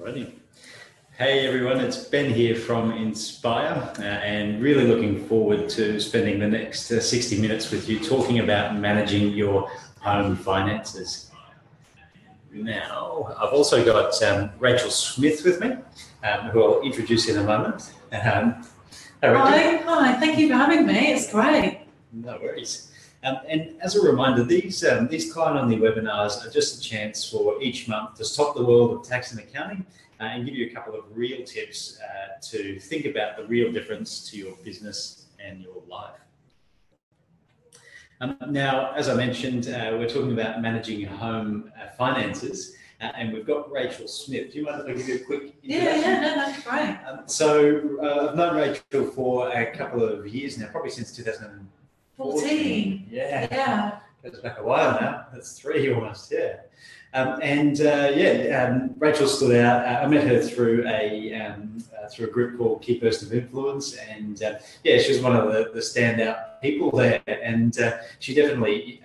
Alrighty. Hey everyone, it's Ben here from Inspire and really looking forward to spending the next 60 minutes with you talking about managing your home finances. Now, I've also got Rachel Smith with me, who I'll introduce in a moment. Hi, thank you for having me, it's great. No worries. And as a reminder, these client-only webinars are just a chance for each month to stop the world of tax and accounting and give you a couple of real tips to think about the real difference to your business and your life. Now, as I mentioned, we're talking about managing home finances, and we've got Rachel Smith. Do you mind if I give you a quick introduction? Yeah, no, that's great. So I've known Rachel for a couple of years now, probably since 2014. Yeah. Goes back a while now. That's 3 almost, yeah. Rachel stood out. I met her through a group called Key Person of Influence, and she was one of the standout people there. And she definitely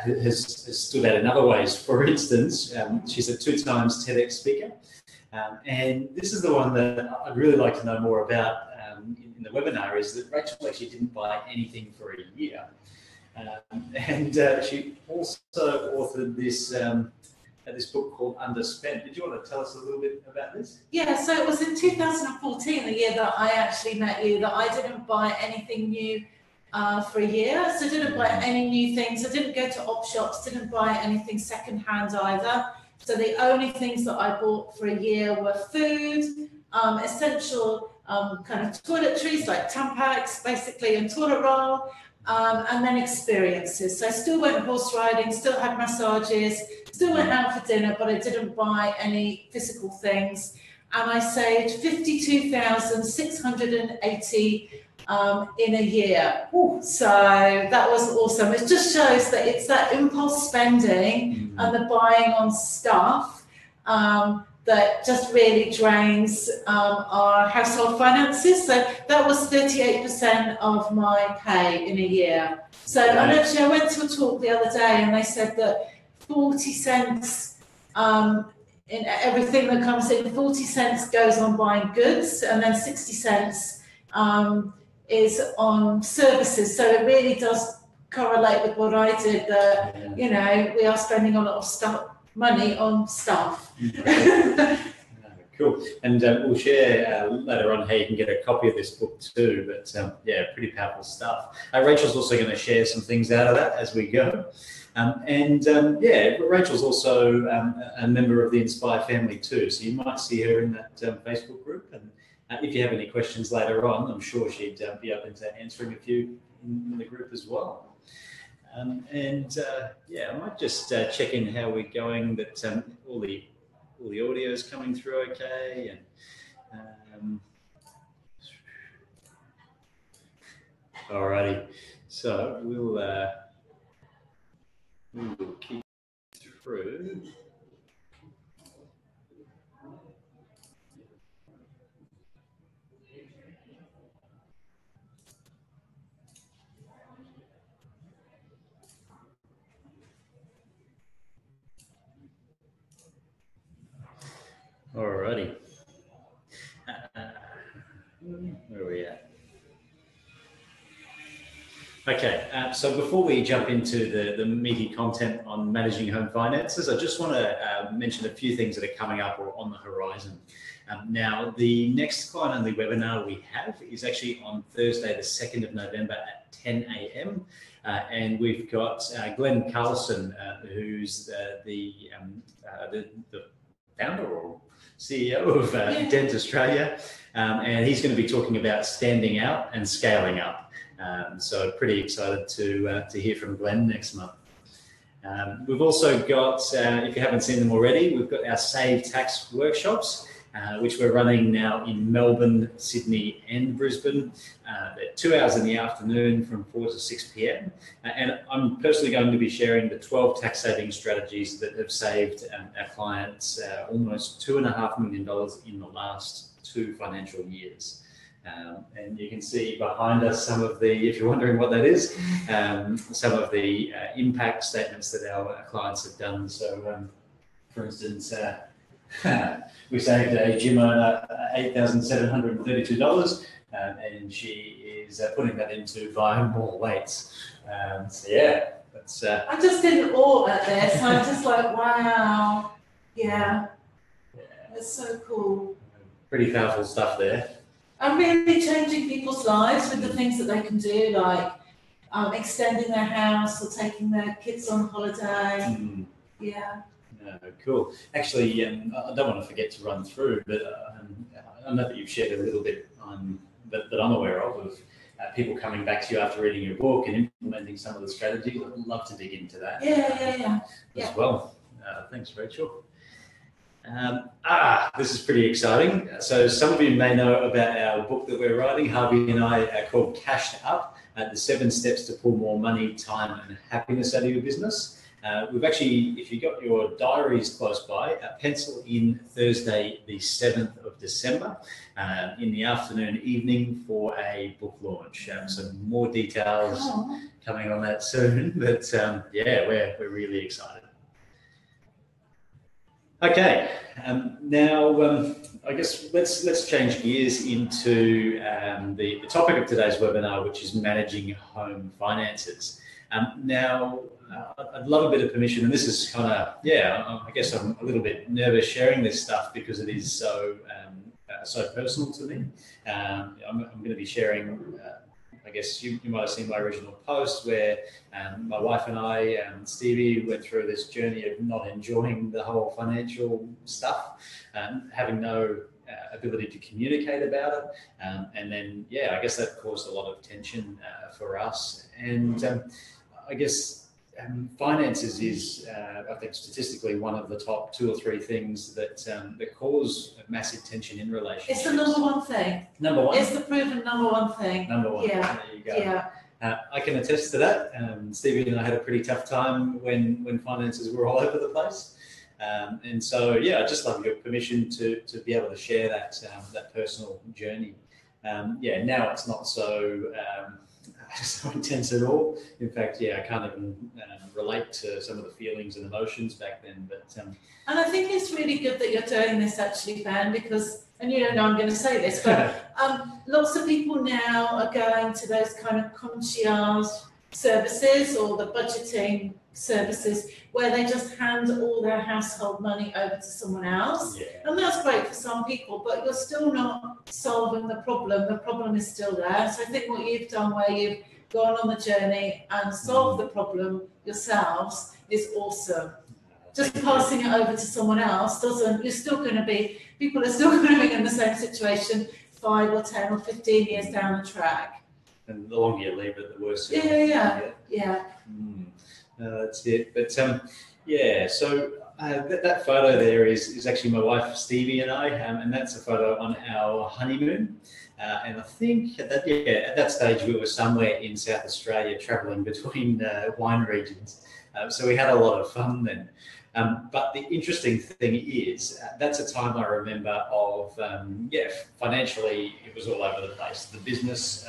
has stood out in other ways. For instance, she's a 2 times TEDx speaker, and this is the one that I'd really like to know more about in the webinar. Is that Rachel actually didn't buy anything for a year. She also authored this book called Underspent. Did you want to tell us a little bit about this? Yeah, so it was in 2014, the year that I actually met you, that I didn't buy anything new for a year. So I didn't buy any new things. I didn't go to op shops, didn't buy anything secondhand either. So the only things that I bought for a year were food, essential kind of toiletries like Tampax, basically, and toilet roll. And then experiences. So I still went horse riding, still had massages, still went out for dinner, but I didn't buy any physical things. And I saved $52,680 in a year. Ooh, so that was awesome. It just shows that it's that impulse spending and the buying on stuff that just really drains our household finances. So that was 38% of my pay in a year. So and actually I went to a talk the other day and they said that 40 cents in everything that comes in, 40 cents goes on buying goods, and then 60 cents is on services. So it really does correlate with what I did, that, you know, we are spending a lot of money on stuff. Cool. And we'll share later on how you can get a copy of this book too. But pretty powerful stuff. Rachel's also going to share some things out of that as we go. Rachel's also a member of the Inspire family too. So you might see her in that Facebook group. And if you have any questions later on, I'm sure she'd be open to answering a few in the group as well. I might just check in how we're going, that all the audio is coming through okay, and alrighty. So we will keep through. Alrighty. Where are we at? Okay, so before we jump into the meaty content on managing home finances, I just want to mention a few things that are coming up or on the horizon. Now, the next client-only webinar we have is actually on Thursday, the 2nd of November at 10 a.m. And we've got Glenn Carlson, who's the founder or CEO of Dent Australia, and he's going to be talking about standing out and scaling up. So pretty excited to hear from Glenn next month. We've also got, if you haven't seen them already, we've got our Save Tax workshops, which we're running now in Melbourne, Sydney and Brisbane. They're 2 hours in the afternoon from 4 to 6 p.m. And I'm personally going to be sharing the 12 tax saving strategies that have saved our clients almost $2.5 million in the last 2 financial years. And you can see behind us some of the, if you're wondering what that is, some of the impact statements that our clients have done. So, for instance, We saved a gym owner $8,732, and she is putting that into buying more weights. So yeah, that's. I just did awe at this. I'm just like, wow, yeah, it's so cool. Pretty powerful stuff there. And really changing people's lives with the things that they can do, like extending their house or taking their kids on holiday. Yeah. No, cool. Actually, I don't want to forget to run through, but I know that you've shared a little bit that I'm aware of people coming back to you after reading your book and implementing some of the strategies. I'd love to dig into that. Yeah. As well. Thanks, Rachel. This is pretty exciting. So some of you may know about our book that we're writing, Harvee and I, called Cashed Up, the 7 steps to pull more money, time and happiness out of your business. We've actually, if you got your diaries close by, pencil in Thursday, the 7th of December, in the afternoon, evening for a book launch. So more details coming on that soon, but yeah, we're really excited. Okay, now I guess let's change gears into the topic of today's webinar, which is managing home finances. Now, I'd love a bit of permission, and this is kind of, I guess I'm a little bit nervous sharing this stuff because it is so personal to me. I'm going to be sharing, I guess you might have seen my original post where my wife and I, Stevie, went through this journey of not enjoying the whole financial stuff, having no ability to communicate about it. And then, I guess that caused a lot of tension for us. And I guess finances is, I think, statistically one of the top 2 or 3 things that cause massive tension in relationships. It's the number one thing. Number one. It's the proven number one thing. Number one. Yeah. There you go. Yeah. I can attest to that. Stevie and I had a pretty tough time when finances were all over the place. And so, I'd just love your permission to be able to share that personal journey. Now it's not so intense at all. In fact, I can't even relate to some of the feelings and emotions back then. But and I think it's really good that you're doing this, actually, Ben, because, and you don't know I'm going to say this, but lots of people now are going to those kind of concierge services or the budgeting services where they just hand all their household money over to someone else. And that's great for some people, but you're still not solving the problem. The problem is still there. So I think what you've done, where you've gone on the journey and solved the problem yourselves, is awesome. Just passing it over to someone else doesn't, people are still going to be in the same situation 5 or 10 or 15 years down the track. And the longer you leave it, the worse. Yeah. That's it. But so that photo there is actually my wife Stevie and I, and that's a photo on our honeymoon. And I think at that stage we were somewhere in South Australia, travelling between wine regions. So we had a lot of fun then. But the interesting thing is, that's a time I remember of, financially it was all over the place. The business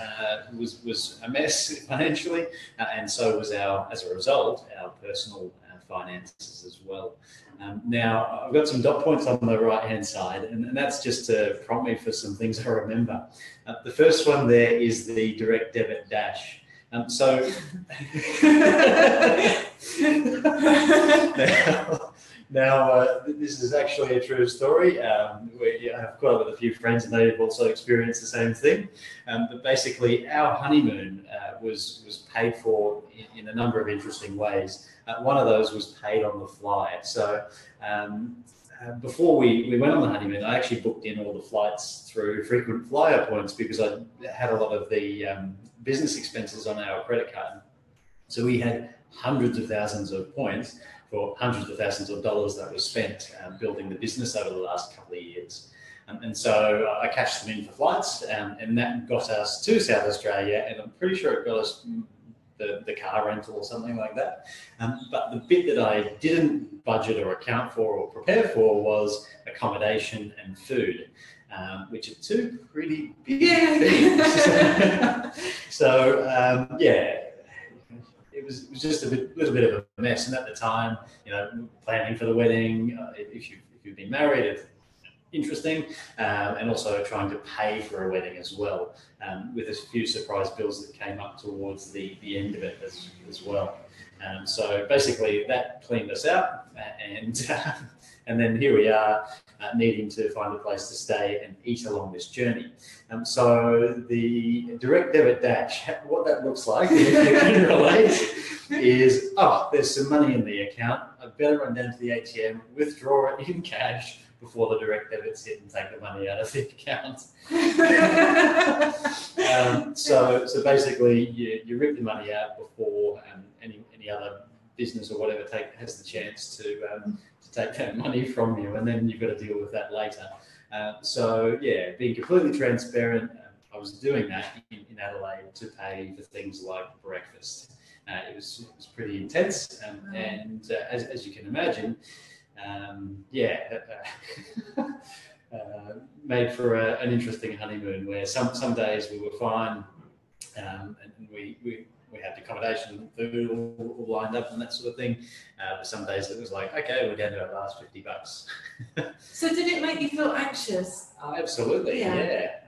was a mess financially, and so was as a result, our personal finances as well. Now, I've got some dot points on the right-hand side, and that's just to prompt me for some things I remember. The first one there is the direct debit dash. Now, this is actually a true story. I've caught up with a few friends and they've also experienced the same thing. But basically, our honeymoon was paid for in a number of interesting ways. One of those was paid on the fly. So before we went on the honeymoon, I actually booked in all the flights through frequent flyer points because I had a lot of the business expenses on our credit card. So we had hundreds of thousands of points for hundreds of thousands of dollars that was spent building the business over the last couple of years. And so I cashed them in for flights, and that got us to South Australia, and I'm pretty sure it got us the car rental or something like that. But the bit that I didn't budget or account for or prepare for was accommodation and food, which are 2 pretty big things. So, it was just a little bit of a mess. And at the time, planning for the wedding, if you've been married, it's interesting, and also trying to pay for a wedding as well, with a few surprise bills that came up towards the end of it as well. So basically that cleaned us out, and then here we are, needing to find a place to stay and eat along this journey. So the direct debit dash, what that looks like, if you can relate, is, oh, there's some money in the account, I better run down to the ATM, withdraw it in cash before the direct debits hit and take the money out of the account. So basically you rip the money out before any other business or whatever has the chance to take that money from you, and then you've got to deal with that later. So yeah, being completely transparent, I was doing that in Adelaide to pay for things like breakfast. It was pretty intense, and as you can imagine, made for an interesting honeymoon where some days we were fine, and we had accommodation, food all lined up and that sort of thing. But some days it was like, okay, we're down to our last $50. So did it make you feel anxious? Absolutely, yeah.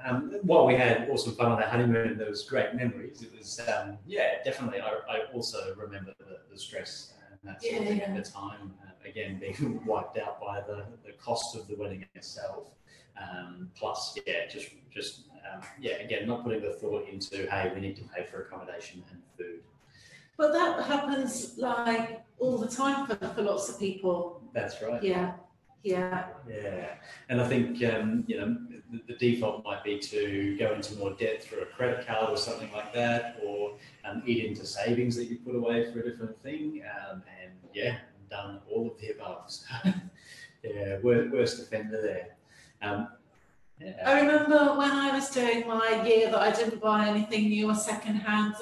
While we had awesome fun on our honeymoon, there was great memories. It was, definitely. I also remember the stress and that sort of thing at the time. Again, being wiped out by the cost of the wedding itself. Plus, again, not putting the thought into, hey, we need to pay for accommodation and food. But that happens like all the time for lots of people. That's right. Yeah. And I think, the default might be to go into more debt through a credit card or something like that, or eat into savings that you put away for a different thing. Done all of the above. So, worst offender there. I remember when I was doing my year that I didn't buy anything new or second-hand.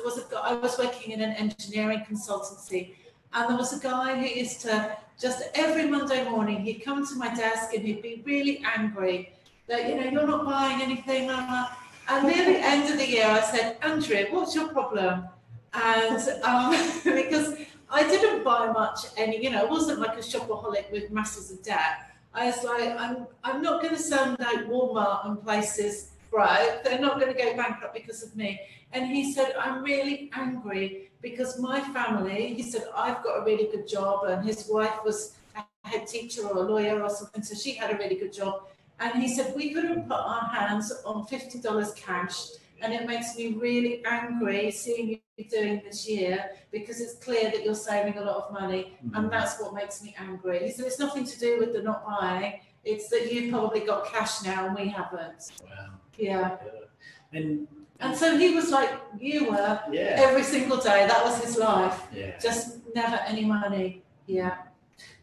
I was working in an engineering consultancy, and there was a guy who used to just every Monday morning he'd come to my desk and he'd be really angry that you're not buying anything. And near the end of the year, I said, Andrew, what's your problem? And because I didn't buy much, I wasn't like a shopaholic with masses of debt. I was like, I'm not going to send out Walmart and places broke. They're not going to go bankrupt because of me. And he said, I'm really angry because my family, he said, I've got a really good job, and his wife was a head teacher or a lawyer or something, so she had a really good job. And he said, we couldn't put our hands on $50 cash, and it makes me really angry seeing you doing this year because it's clear that you're saving a lot of money, and that's what makes me angry. He said, it's nothing to do with the not buying, it's that you've probably got cash now and we haven't. Wow. Yeah. And so he was like you were every single day. That was his life. Yeah. Just never any money. Yeah.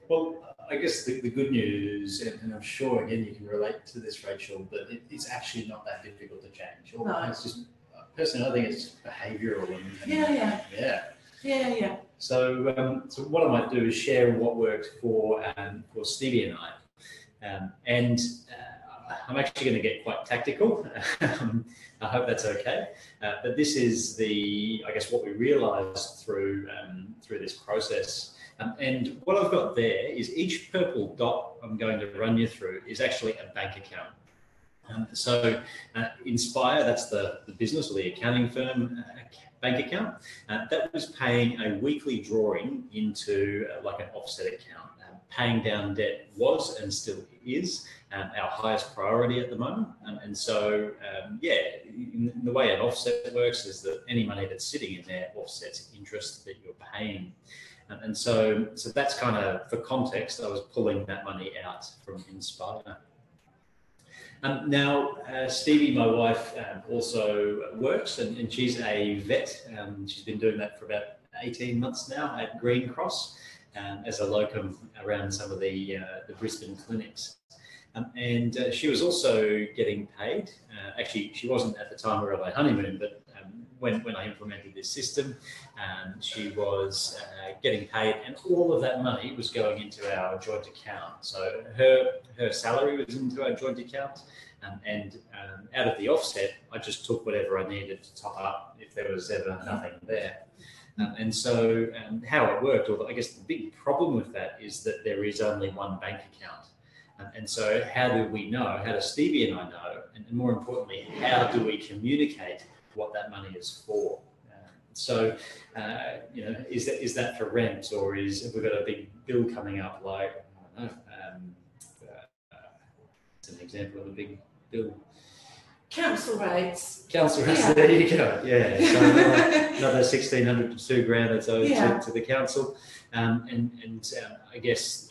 Well, I guess the good news, and I'm sure again you can relate to this, Rachel, but it's actually not that difficult to change. No. It's just, personally, I think it's just behavioural. Yeah. So what I might do is share what worked for Stevie and I, I'm actually going to get quite tactical. I hope that's okay. But this is what we realised through this process. And what I've got there is each purple dot I'm going to run you through is actually a bank account. Inspire, that's the business or the accounting firm bank account, that was paying a weekly drawing into like an offset account. Paying down debt was and still is our highest priority at the moment. In the way an offset works is that any money that's sitting in there offsets interest that you're paying. So that's kind of, for context, I was pulling that money out from Inspire. Stevie, my wife, also works, and she's a vet. She's been doing that for about 18 months now at Green Cross as a locum around some of the Brisbane clinics. She was also getting paid. Actually, she wasn't at the time we were on our honeymoon, but when I implemented this system, she was getting paid, and all of that money was going into our joint account. So her salary was into our joint account, and out of the offset, I just took whatever I needed to top up if there was ever nothing there. How it worked, or I guess the big problem with that is that there is only one bank account. And so how do we know, how does Stevie and I know, and more importantly, how do we communicate what that money is for? So, is that for rent, or if we've got a big bill coming up, like, I don't know, it's an example of a big bill. Council rates. Council rates, Yeah. there you go. Yeah, so another 1,600 to $2,000 that's owed to the council. I guess,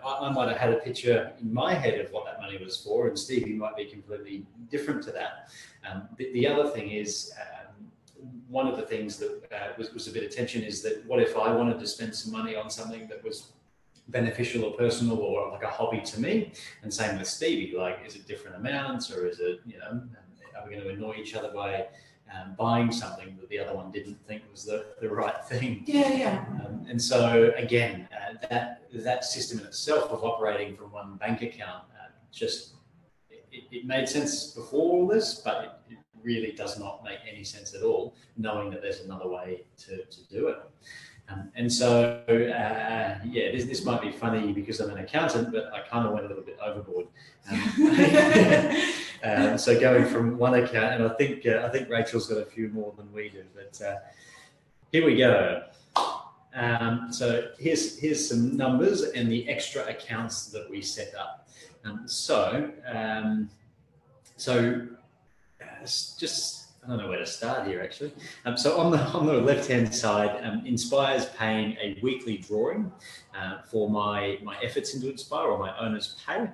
I might have had a picture in my head of what that money was for, and Stevie might be completely different to that. The other thing is, one of the things that was a bit of tension is that what if I wanted to spend some money on something that was beneficial or personal or like a hobby to me, and same with Stevie, like, is it different amounts, or is it, are we going to annoy each other by buying something that the other one didn't think was the right thing? And so again, that system in itself of operating from one bank account, it made sense before all this, but it really does not make any sense at all, knowing that there's another way to do it. And so, this might be funny because I'm an accountant, but I kind of went a little bit overboard. So going from one account, and I think Rachel's got a few more than we do, but here we go. So here's some numbers and the extra accounts that we set up. I don't know where to start here, actually. So on the left-hand side, Inspire's paying a weekly drawing for my efforts into Inspire, or my owner's pay,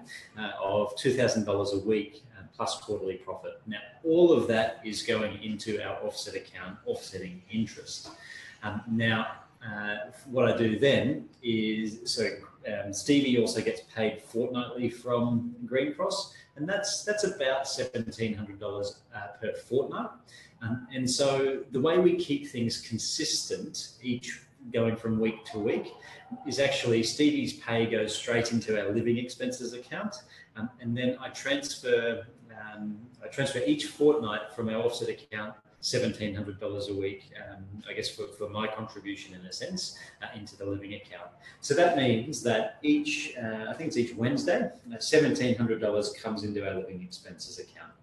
of $2,000 a week plus quarterly profit. Now, all of that is going into our offset account, offsetting interest. What I do then is, Stevie also gets paid fortnightly from Green Cross, and that's about $1,700 per fortnight. And so the way we keep things consistent, going from week to week, is actually Stevie's pay goes straight into our living expenses account, and then I transfer each fortnight from our offset account $1,700 a week, I guess for my contribution in a sense, into the living account. So that means that I think it's each Wednesday, $1,700 comes into our living expenses account.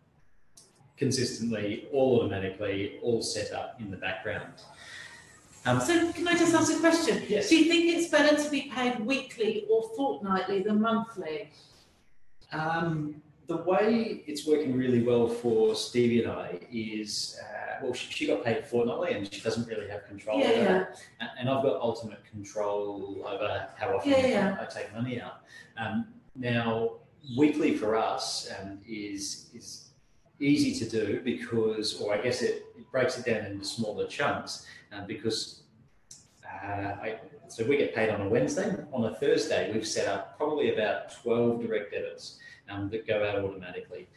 Consistently, all automatically, all set up in the background. So can I just ask a question? Yes. Do you think it's better to be paid weekly or fortnightly than monthly? The way it's working really well for Stevie and I is, she got paid fortnightly and she doesn't really have control over that. And I've got ultimate control over how often I take money out. Now, weekly for us is easy to do because, or I guess it breaks it down into smaller chunks because so we get paid on a Wednesday. On a Thursday, we've set up probably about 12 direct debits that go out automatically.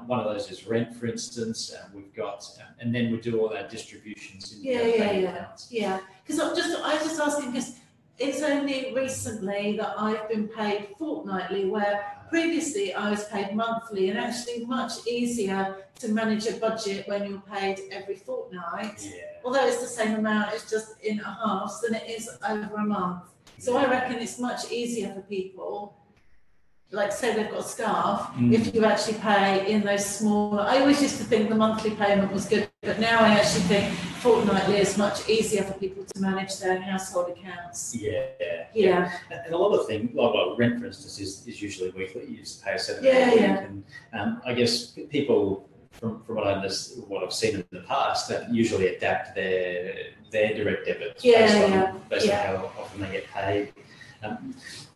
One of those is rent, for instance. We've got, and then we do all our distributions into our bank accounts. Yeah, because I was just asking because it's only recently that I've been paid fortnightly, where previously I was paid monthly, and actually much easier to manage a budget when you're paid every fortnight. Yeah. Although it's the same amount, it's just in halves than it is over a month. So I reckon it's much easier for people, like say they've got staff, if you actually pay in those smaller. I always used to think the monthly payment was good, but now I actually think fortnightly is much easier for people to manage their household accounts. Yeah. And a lot of things, like rent, for instance, is usually weekly. You just pay $7 a week. And I guess people, from what I've seen in the past, usually adapt their direct debits based on how often they get paid.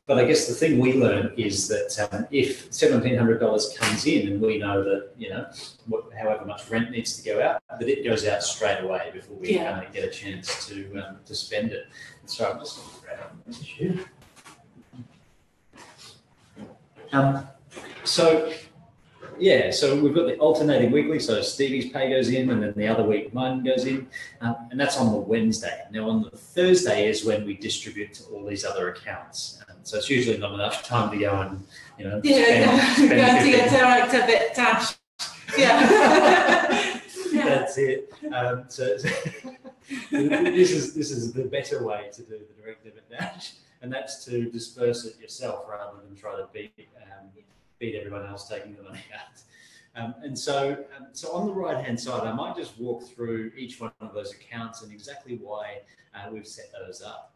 But I guess the thing we learn is that if $1,700 comes in and we know that, however much rent needs to go out, that it goes out straight away before we get a chance to spend it. And so I'm just going to grab a message here. So we've got the alternating weekly. So Stevie's pay goes in, and then the other week mine goes in, and that's on the Wednesday. Now on the Thursday is when we distribute to all these other accounts. So it's usually not enough time to go and spend to get direct debit dash. That's it. So this is the better way to do the direct debit dash. and that's to disperse it yourself rather than try to beat everyone else taking the money out. So on the right-hand side, I might just walk through each one of those accounts and exactly why we've set those up.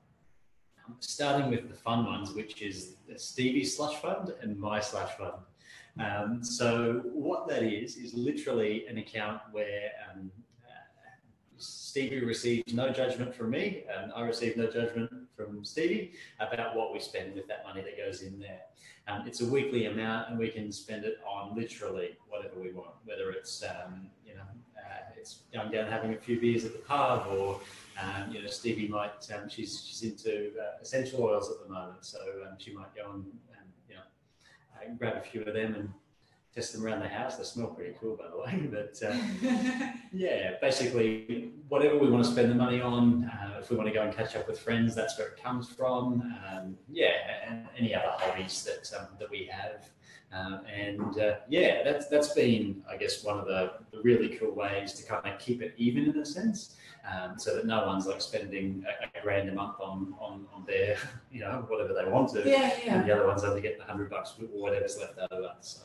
Starting with the fun ones, which is Stevie's slush fund and my slush fund. So what that is literally an account where Stevie receives no judgment from me, and I receive no judgment from Stevie about what we spend with that money that goes in there. It's a weekly amount, and we can spend it on literally whatever we want, whether it's it's going down having a few beers at the pub, or Stevie might she's into essential oils at the moment, so she might go and grab a few of them and test them around the house. They smell pretty cool, by the way. But yeah, basically, whatever we want to spend the money on, if we want to go and catch up with friends, that's where it comes from. And any other hobbies that we have. That's been, I guess, one of the really cool ways to kind of keep it even in a sense, so that no one's like spending a grand a month on their, whatever they want to. And the other one's only getting $100 or whatever's left over. So.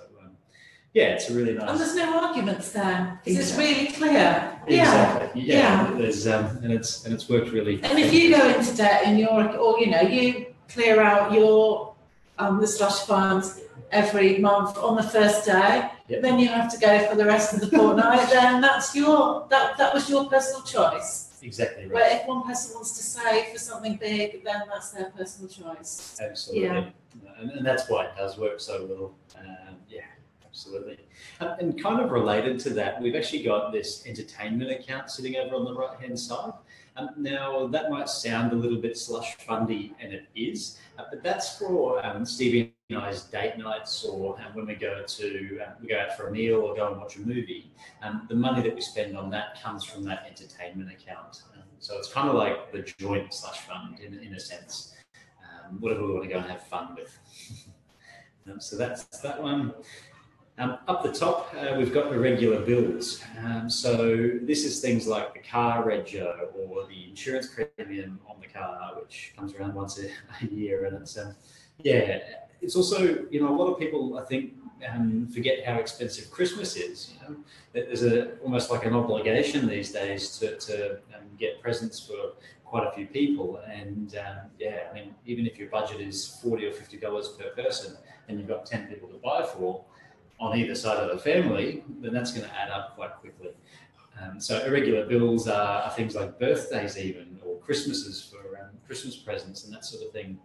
It's a really nice. And there's no arguments there. It's really clear. Exactly. There's and it's worked really. And if you go into debt and you clear out your the slush funds every month on the first day, then you have to go for the rest of the fortnight. Then that's that was your personal choice. Exactly right. But if one person wants to save for something big, then that's their personal choice. Absolutely. And that's why it does work so well. Absolutely. And kind of related to that, we've actually got this entertainment account sitting over on the right-hand side. Now, that might sound a little bit slush fundy, and it is, but that's for Stevie and I's date nights, or when we go out for a meal or go and watch a movie. The money that we spend on that comes from that entertainment account. So it's kind of like the joint slush fund in a sense, whatever we want to go and have fun with. So that's that one. Up the top, we've got irregular bills. So this is things like the car rego or the insurance premium on the car, which comes around once a year. And it's also, a lot of people, I think, forget how expensive Christmas is. There's almost like an obligation these days to get presents for quite a few people. And even if your budget is $40 or $50 per person and you've got 10 people to buy for, on either side of the family, then that's going to add up quite quickly. So irregular bills are things like birthdays even, or Christmases for Christmas presents and that sort of thing.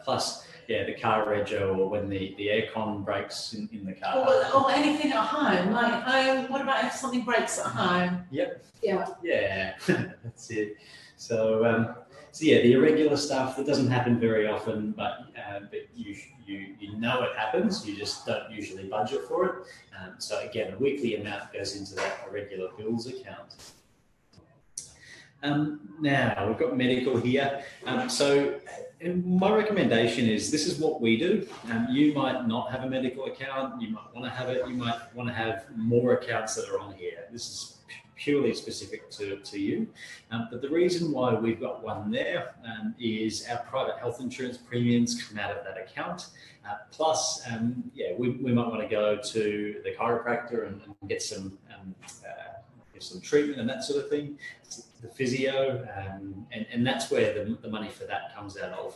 Plus, the car rego, or when the aircon breaks in the car. Or anything at home, like home. What about if something breaks at home? Yep. Yeah, that's it. So the irregular stuff that doesn't happen very often, but you know it happens. You just don't usually budget for it. So again, a weekly amount goes into that irregular bills account. Now we've got medical here. So my recommendation is this is what we do. You might not have a medical account. You might want to have it. You might want to have more accounts that are on here. This is purely specific to you. But the reason why we've got one there is our private health insurance premiums come out of that account. Plus, we might want to go to the chiropractor and get some treatment and that sort of thing, the physio, and that's where the money for that comes out of.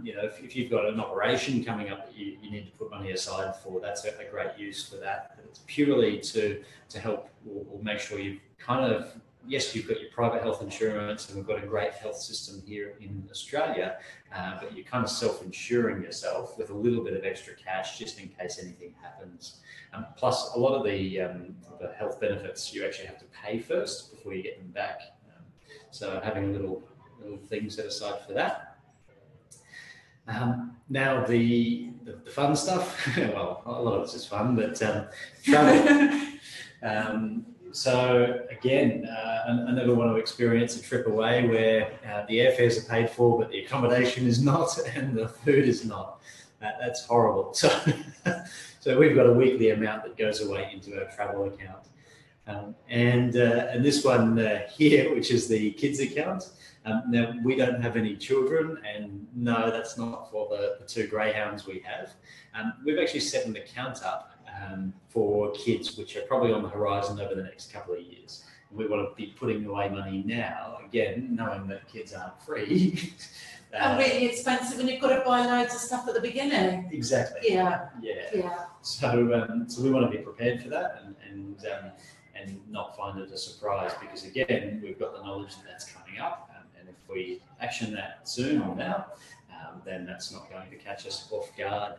If you've got an operation coming up that you need to put money aside for, that's a great use for that. But it's purely to help or make sure you've kind of, yes, you've got your private health insurance and we've got a great health system here in Australia, but you're kind of self-insuring yourself with a little bit of extra cash just in case anything happens. Plus, a lot of the health benefits you actually have to pay first before you get them back. So having a little thing set aside for that. Now the fun stuff, well, a lot of this is fun, but travel. So again, I never want to experience a trip away where the airfares are paid for, but the accommodation is not and the food is not. That's horrible. So we've got a weekly amount that goes away into our travel account. And this one here, which is the kids account, Now, we don't have any children, and no, that's not for the two greyhounds we have. We've actually set an account up for kids, which are probably on the horizon over the next couple of years. We want to be putting away money now, again, knowing that kids aren't free. And really expensive, and you've got to buy loads of stuff at the beginning. Exactly. Yeah. Yeah. So, so we want to be prepared for that and not find it a surprise, because again, we've got the knowledge that that's coming up, and if we action that soon or now, then that's not going to catch us off guard.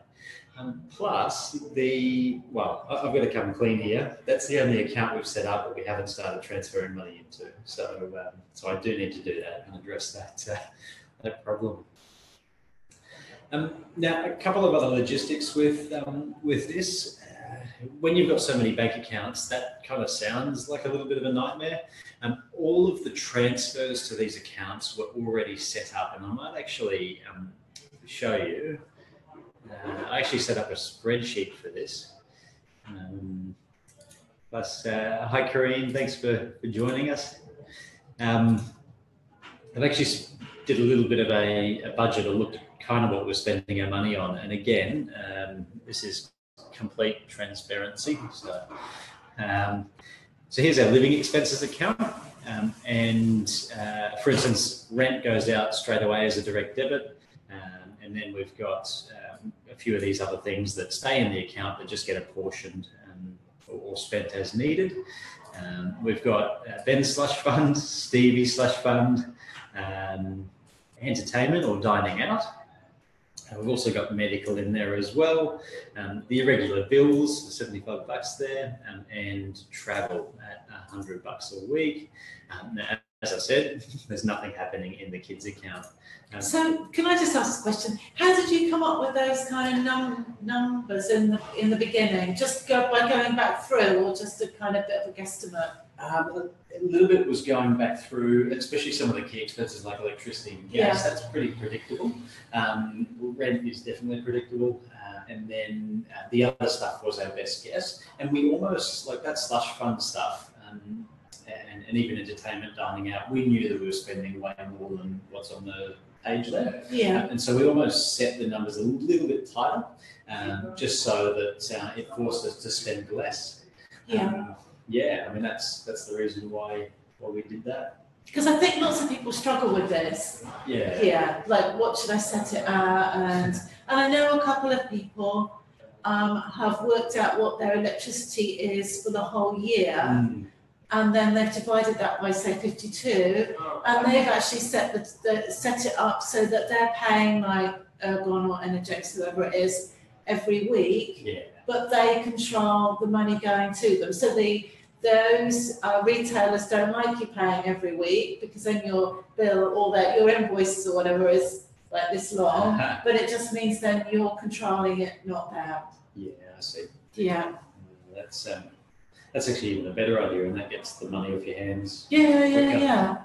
Plus, I've got to come clean here. That's the only account we've set up that we haven't started transferring money into. So, so I do need to do that and address that problem. Now, a couple of other logistics with this. When you've got so many bank accounts, that kind of sounds like a little bit of a nightmare. All of the transfers to these accounts were already set up, and I might actually show you. I actually set up a spreadsheet for this. Hi, Karine, thanks for joining us. I've actually did a little bit of a budget, or looked at kind of what we're spending our money on. And again, this is complete transparency. So here's our living expenses account. For instance, rent goes out straight away as a direct debit. And then we've got a few of these other things that stay in the account that just get apportioned or spent as needed. We've got Ben's slush fund, Stevie's slush fund, entertainment or dining out. We've also got medical in there as well, the irregular bills, $75 there, and travel at $100 a week. Now, as I said, there's nothing happening in the kids' account. So, can I just ask a question? How did you come up with those kind of numbers in the beginning? Just by going back through, or just a kind of bit of a guesstimate? A little bit was going back through, especially some of the key expenses like electricity and gas. That's pretty predictable. Rent is definitely predictable. And then the other stuff was our best guess. And we almost, like that slush fund stuff, and even entertainment, dining out, we knew that we were spending way more than what's on the page there. Yeah. And so we almost set the numbers a little bit tighter, just so that it forced us to spend less. Yeah. I mean, that's the reason why we did that. Because I think lots of people struggle with this. Yeah. Like, what should I set it at? And I know a couple of people have worked out what their electricity is for the whole year. And then they've divided that by, say, 52, and they've actually set it up so that they're paying like Ergon or Energex, whoever it is, every week. Yeah. But they control the money going to them. So those retailers don't like you paying every week, because then your bill or your invoices or whatever is like this long. But it just means then you're controlling it, not them. Yeah, I see. Yeah. That's actually even a better idea, and that gets the money off your hands. Yeah.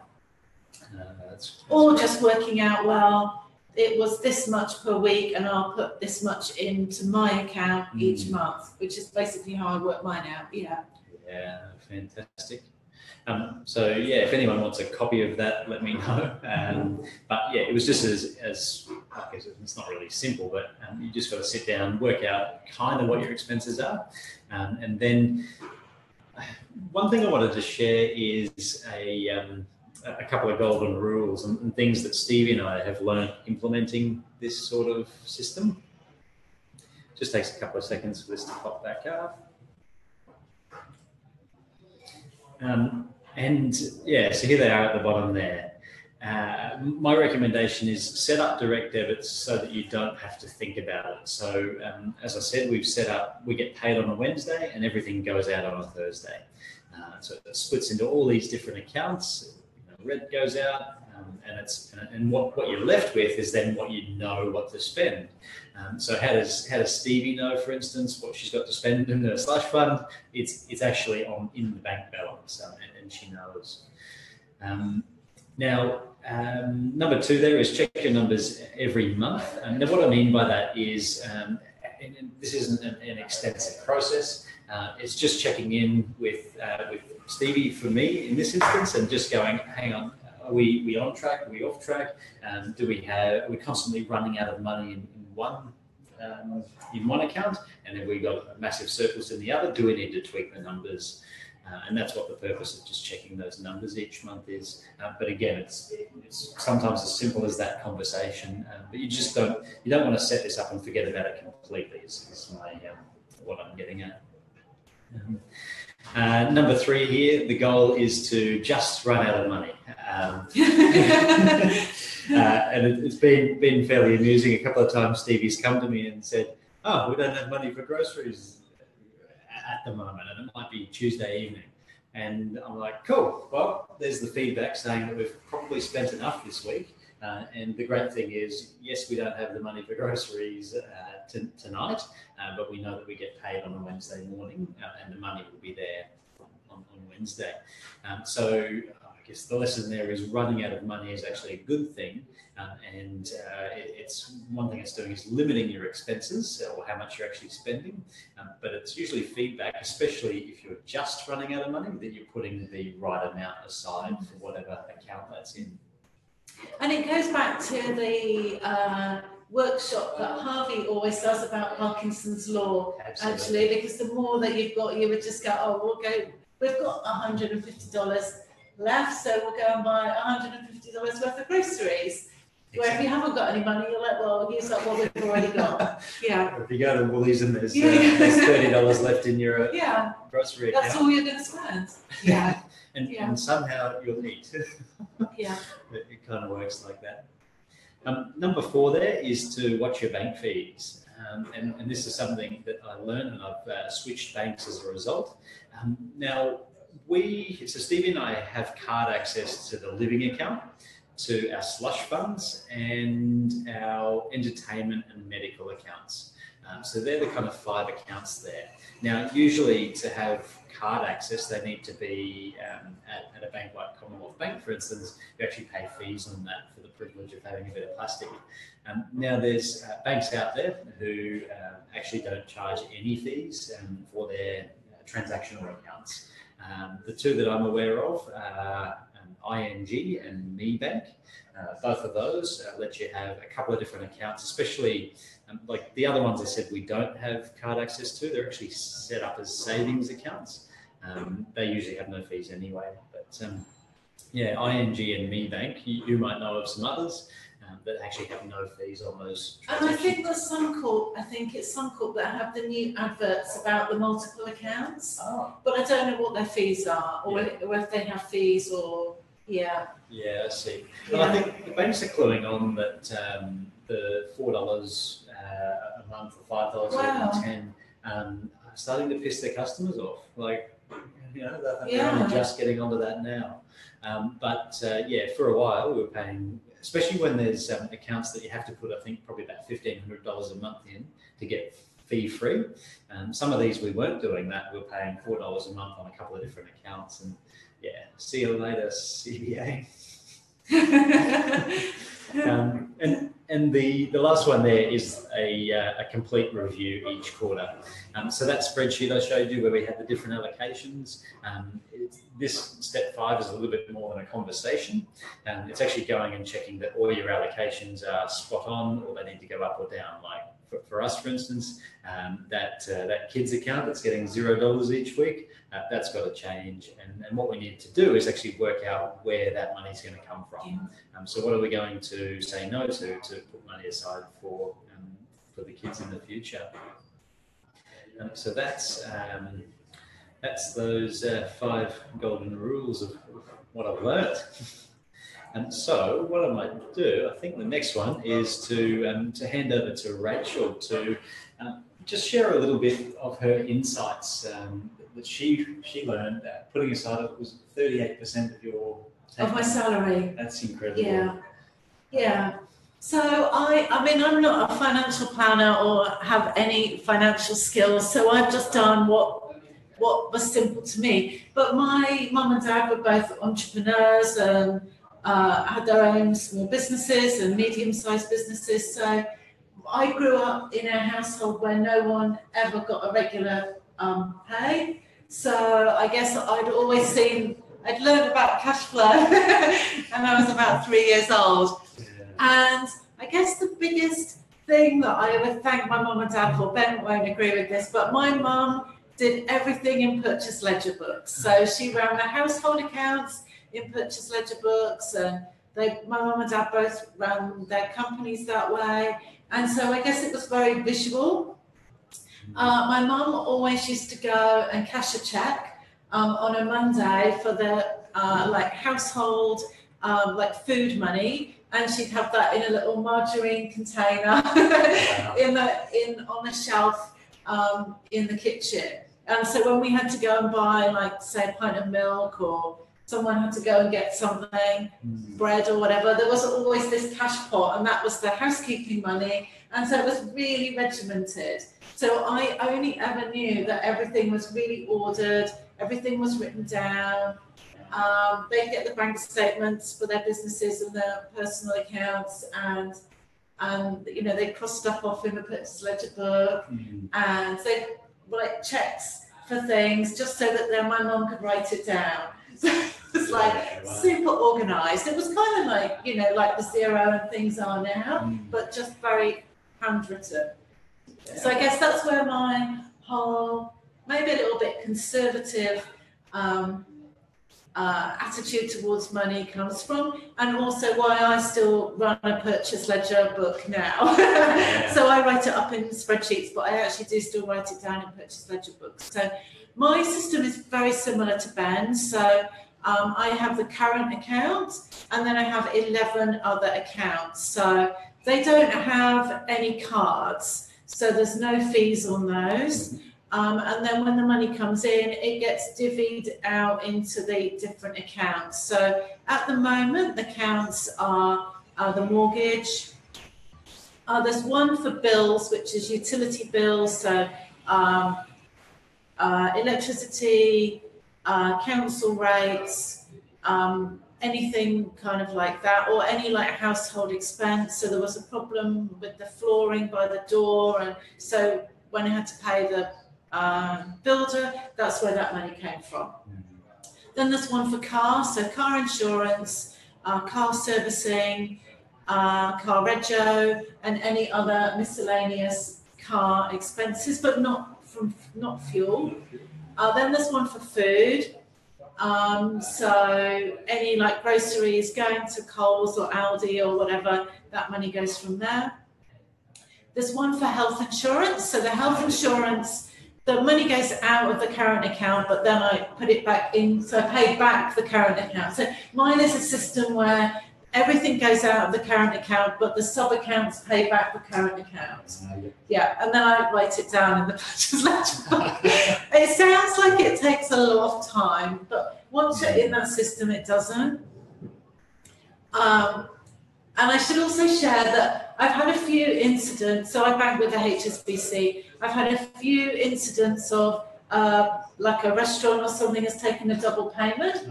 That's or just working out, well, it was this much per week, and I'll put this much into my account each month, which is basically how I work mine out. Yeah, fantastic. So yeah, if anyone wants a copy of that, let me know. But yeah, it was just as I guess it's not really simple, but you just got to sit down, work out kind of what your expenses are, and then. One thing I wanted to share is a couple of golden rules and things that Stevie and I have learned implementing this sort of system. Just takes a couple of seconds for this to pop back up. So here they are at the bottom there. My recommendation is set up direct debits so that you don't have to think about it. So as I said, we get paid on a Wednesday and everything goes out on a Thursday. So it splits into all these different accounts. Red goes out, and what you're left with is then what you know what to spend. So how does Stevie know, for instance, what she's got to spend in her slush fund? It's actually in the bank balance, and she knows. Now, number 2 there is check your numbers every month. And what I mean by that is, and this isn't an extensive process. It's just checking in with Stevie for me in this instance, and just going, hang on, Are we on track? Are we off track? Are we constantly running out of money in one account, and then we got a massive surplus in the other? Do we need to tweak the numbers? And that's what the purpose of just checking those numbers each month is. But again, it's sometimes as simple as that conversation. But you don't want to set this up and forget about it completely. Is what I'm getting at. Number 3 here, the goal is to just run out of money. And it's been fairly amusing. A couple of times Stevie's come to me and said, "Oh, we don't have money for groceries at the moment," and it might be Tuesday evening. And I'm like, cool, well, there's the feedback saying that we've probably spent enough this week. And the great thing is, yes, we don't have the money for groceries tonight, but we know that we get paid on a Wednesday morning, and the money will be there on Wednesday. So I guess the lesson there is running out of money is actually a good thing. And it's one thing it's doing is limiting your expenses or how much you're actually spending. But it's usually feedback, especially if you're just running out of money, that you're putting the right amount aside for whatever account that's in. And it goes back to the workshop that Harvee always does about Parkinson's law. Absolutely. Actually, because the more that you've got, you would just go, oh, we've got $150 left, so we'll go and buy $150 worth of groceries. Exactly. Where if you haven't got any money, you're like, well, use up what we've already got. Yeah. Or if you go to Woolies and there's $30 left in your grocery account. That's all you're going to spend. Yeah. And somehow you'll eat. Yeah. It kind of works like that. Number 4 there is to watch your bank fees. And this is something that I learned, and I've switched banks as a result. Now, so Stevie and I have card access to the living account, to our slush funds, and our entertainment and medical accounts. So they're the kind of 5 accounts there. Now, usually to have card access, they need to be at a bank like Commonwealth Bank, for instance. You actually pay fees on that for the privilege of having a bit of plastic. Now, there's banks out there who actually don't charge any fees for their transactional accounts. The 2 that I'm aware of are ING and Me Bank. Both of those let you have a couple of different accounts, especially like the other ones I said we don't have card access to. They're actually set up as savings accounts. They usually have no fees anyway. But ING and Me Bank, you might know of some others that actually have no fees on those transactions. And I think there's Suncorp that have the new adverts about the multiple accounts. Oh. But I don't know what their fees are, or if they have fees, or Yeah, I see. Well, I think the banks are cluing on that the $4 a month or $5 or $10 are starting to piss their customers off. Like, they're only just getting onto that now. But for a while we were paying, especially when there's accounts that you have to put, I think, probably about $1,500 a month in to get fee-free. Some of these we weren't doing that. We were paying $4 a month on a couple of different accounts, and see you later, CBA. And the last one there is a complete review each quarter. So that spreadsheet I showed you where we had the different allocations, this step 5 is a little bit more than a conversation. It's actually going and checking that all your allocations are spot on, or they need to go up or down. Like for us, for instance, that kids account that's getting $0 each week, that's got to change. And what we need to do is actually work out where that money is going to come from. So what are we going to say no to put money aside for the kids in the future? So that's those 5 golden rules of what I've learnt. And so what I might do, I think the next one is to hand over to Rachel to just share a little bit of her insights that she learned that putting aside, it was 38% of my salary. That's incredible. Yeah. So I mean, I'm not a financial planner or have any financial skills, so I've just done what was simple to me. But my mum and dad were both entrepreneurs and had their own small businesses and medium-sized businesses. So I grew up in a household where no one ever got a regular pay. So I guess I'd learned about cash flow and I was about 3 years old. And I guess the biggest thing that I would thank my mum and dad for, Ben won't agree with this, but my mum did everything in purchase ledger books. So she ran the household accounts in purchase ledger books, and my mum and dad both ran their companies that way. And so I guess it was very visual. My mum always used to go and cash a check on a Monday for the like household, like food money, and she'd have that in a little margarine container on a shelf in the kitchen. And so when we had to go and buy, like, say, a pint of milk, or someone had to go and get something, bread or whatever, there was always this cash pot, and that was the housekeeping money. And so it was really regimented. So I only ever knew that everything was really ordered, everything was written down. They'd get the bank statements for their businesses and their personal accounts, and you know, they cross stuff off in the purchase ledger book, and they'd write checks for things just so that my mum could write it down. So it was like super organised. It was kind of like, you know, like the Xero and things are now, but just very handwritten. So I guess that's where my whole, maybe a little bit conservative attitude towards money comes from, and also why I still run a purchase ledger book now. So I write it up in spreadsheets, but I actually do still write it down in purchase ledger books. So my system is very similar to Ben's. So I have the current account, and then I have 11 other accounts. So they don't have any cards, so there's no fees on those. And then when the money comes in, it gets divvied out into the different accounts. So at the moment, the accounts are the mortgage. There's one for bills, which is utility bills, so electricity, council rates, anything kind of like that, or any like household expense. So there was a problem with the flooring by the door, and so when I had to pay the builder, that's where that money came from. Then there's one for cars, so car insurance, car servicing, car rego, and any other miscellaneous car expenses, but not fuel. Then there's one for food, so any like groceries going to Coles or Aldi or whatever, that money goes from there. There's one for health insurance, so the health insurance, the money goes out of the current account, but then I put it back in, so I pay back the current account. So mine is a system where everything goes out of the current account, but the sub-accounts pay back the current account. Yeah, and then I write it down in the purchase ledger book. It sounds like it takes a lot of time, but once you're in that system, it doesn't. And I should also share that I've had a few incidents, so I bank with the HSBC, I've had a few incidents of like a restaurant or something has taken a double payment,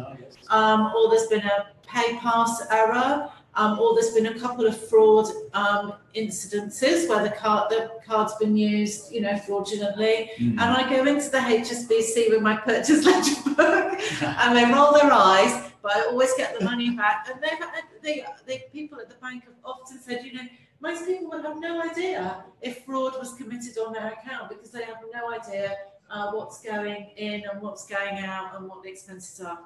or there's been a pay pass error, or there's been a couple of fraud incidences where the card's been used, you know, fraudulently. And I go into the HSBC with my purchase ledger book, and they roll their eyes, but I always get the money back. And the people at the bank have often said, you know, most people would have no idea if fraud was committed on their account, because they have no idea what's going in and what's going out and what the expenses are.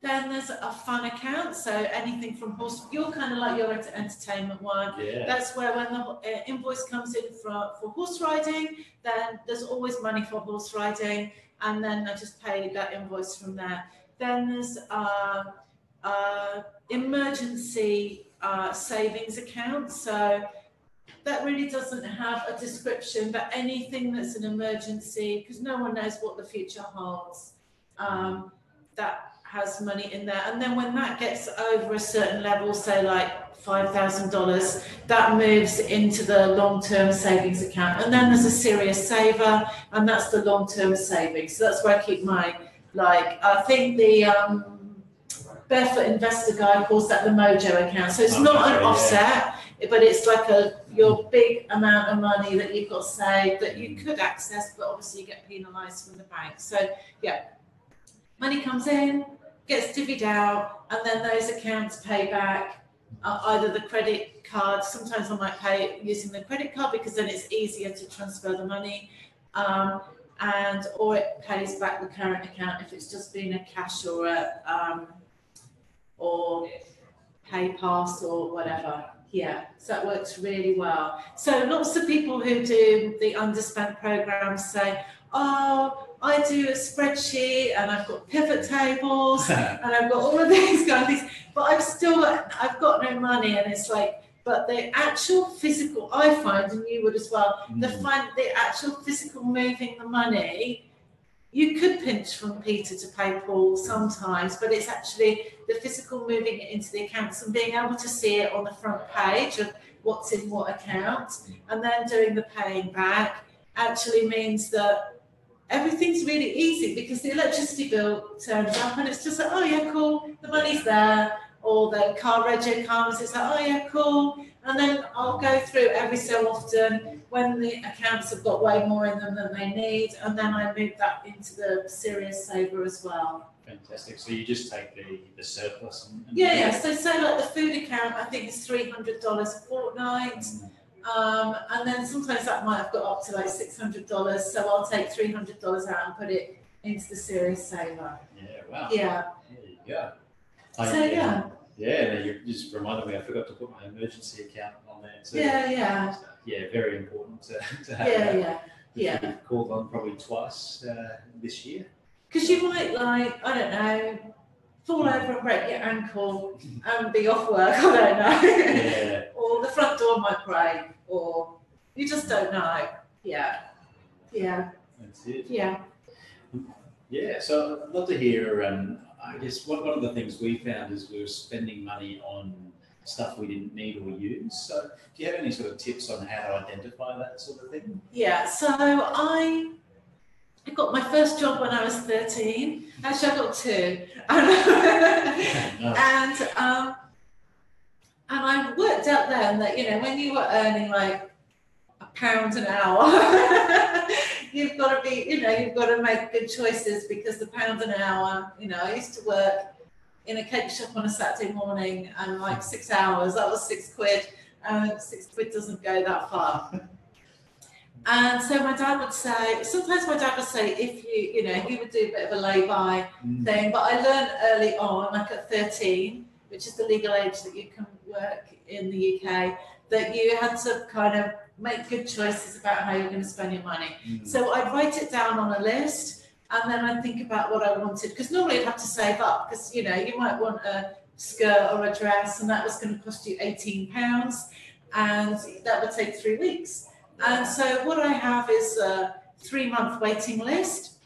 Then there's a fun account, so anything from you're kind of like your entertainment one. Yeah. That's where when the invoice comes in for horse riding, then there's always money for horse riding, and then I just pay that invoice from there. Then there's emergency savings account, so that really doesn't have a description, but anything that's an emergency, because no one knows what the future holds, that has money in there. And then when that gets over a certain level, say like $5,000, that moves into the long-term savings account. And then there's a serious saver, and that's the long-term savings. So that's where I keep my, like, I think the Barefoot Investor guy calls that the Mojo account. So it's not an offset, but it's like your big amount of money that you've got saved that you could access, but obviously you get penalised from the bank. So yeah, money comes in, gets divvied out, and then those accounts pay back either the credit card. Sometimes I might pay using the credit card because then it's easier to transfer the money, or it pays back the current account if it's just been a cash or a or pay pass or whatever. Yeah, so that works really well. So lots of people who do the underspent programs say, oh, I do a spreadsheet and I've got pivot tables and I've got all of these kind of things, but I've got no money. And it's like, but the actual physical, I find, and you would as well, the actual physical moving the money, you could pinch from Peter to pay Paul sometimes, but it's actually the physical moving it into the accounts and being able to see it on the front page of what's in what account, and then doing the paying back actually means that everything's really easy, because the electricity bill turns up and it's just like, oh yeah, cool, the money's there. Or the car rego comes, it's like, oh yeah, cool. And then I'll go through every so often when the accounts have got way more in them than they need, and then I move that into the serious saver as well. Fantastic. So you just take the surplus and yeah. So say like the food account, I think is $300 a fortnight. And then sometimes that might have got up to like $600. So I'll take $300 out and put it into the serious saver. Yeah, wow. Yeah. There you go. Yeah, you just reminded me, I forgot to put my emergency account on there too. Yeah. Yeah, very important to have. Yeah. Called on probably twice this year. Because you might, like, I don't know, fall over and break your ankle and be off work, I don't know. Yeah. Or the front door might break, or you just don't know. Yeah. That's it. Yeah. Yeah, so I'd love to hear, I guess one of the things we found is we were spending money on stuff we didn't need or use. So do you have any sort of tips on how to identify that sort of thing? Yeah, so I got my first job when I was 13. Actually, I got two. And I worked out then that, when you were earning like £1 an hour, you've got to be, you've got to make good choices, because the £1 an hour, I used to work in a cake shop on a Saturday morning and like 6 hours, that was £6. And £6 doesn't go that far. And so my dad would say, sometimes my dad would say, if he would do a bit of a lay-by thing, but I learned early on, like at 13, which is the legal age that you can work in the UK, that you had to kind of make good choices about how you're going to spend your money. So I'd write it down on a list, and then I'd think about what I wanted, because normally I'd have to save up, because you might want a skirt or a dress, and that was going to cost you £18, and that would take 3 weeks. And so what I have is a 3-month waiting list.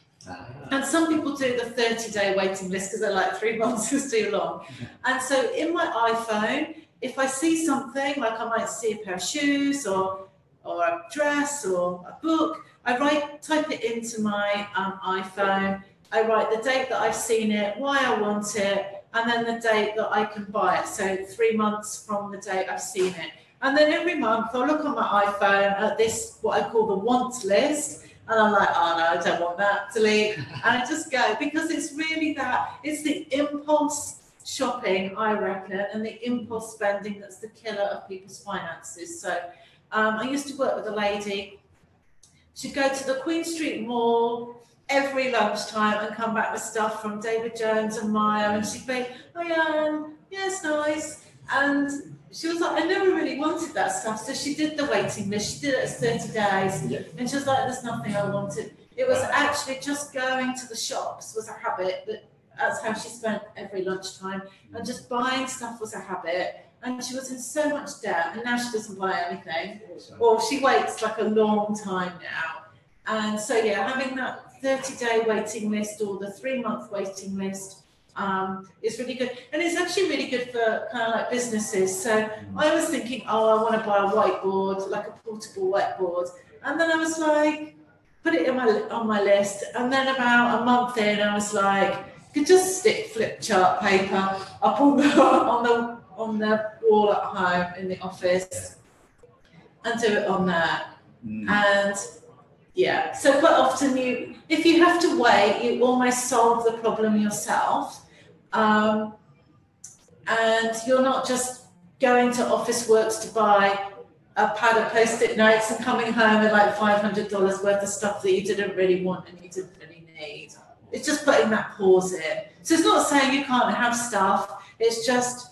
And some people do the 30-day waiting list because they're like 3 months is too long. And so in my iPhone, if I see something, like I might see a pair of shoes or a dress or a book, I type it into my iPhone. I write the date that I've seen it, why I want it, and then the date that I can buy it. So 3 months from the date I've seen it. And then every month I'll look on my iPhone at this, what I call the want list, and I'm like, oh no, I don't want that, delete. And I just go, because it's really it's the impulse shopping, I reckon, and the impulse spending that's the killer of people's finances. So I used to work with a lady. She'd go to the Queen Street Mall every lunchtime and come back with stuff from David Jones and Maya, and she'd be, oh yeah, it's nice. And she was like, I never really wanted that stuff. So she did the waiting list. She did it as 30 days. And she was like, there's nothing I wanted. It was actually just going to the shops was a habit. That's how she spent every lunchtime. And just buying stuff was a habit. And she was in so much debt. And now she doesn't buy anything. Or she waits like a long time now. And so, yeah, having that 30-day waiting list or the 3-month waiting list is really good, and it's actually really good for kind of like businesses. So I was thinking, I want to buy a whiteboard, like a portable whiteboard, and then I was like, put it on my list, and then about a month in, I was like, could just stick flip chart paper up on the wall at home in the office, and do it on there, and. Yeah, so quite often if you have to wait, you almost solve the problem yourself. And you're not just going to Office Works to buy a pad of post-it notes and coming home with like $500 worth of stuff that you didn't really want and you didn't really need. It's just putting that pause in. So it's not saying you can't have stuff, it's just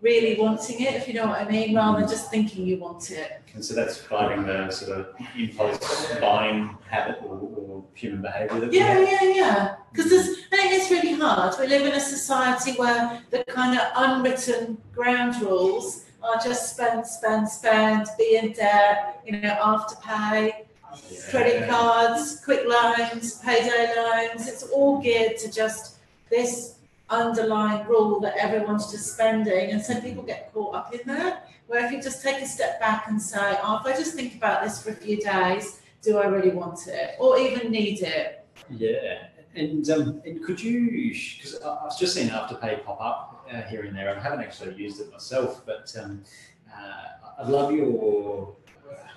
really wanting it, if you know what I mean, rather than just thinking you want it. And so that's fighting the sort of impulse buying habit or human behaviour that we have. Yeah. Because it's really hard. We live in a society where the kind of unwritten ground rules are just spend, be in debt, afterpay, credit cards, quick loans, payday loans. It's all geared to just this underlying rule that everyone's just spending, and so people get caught up in that. Where if you just take a step back and say, if I just think about this for a few days, do I really want it or even need it? Yeah, and could you? Because I've just seen Afterpay pop up here and there. I haven't actually used it myself, but I'd love your.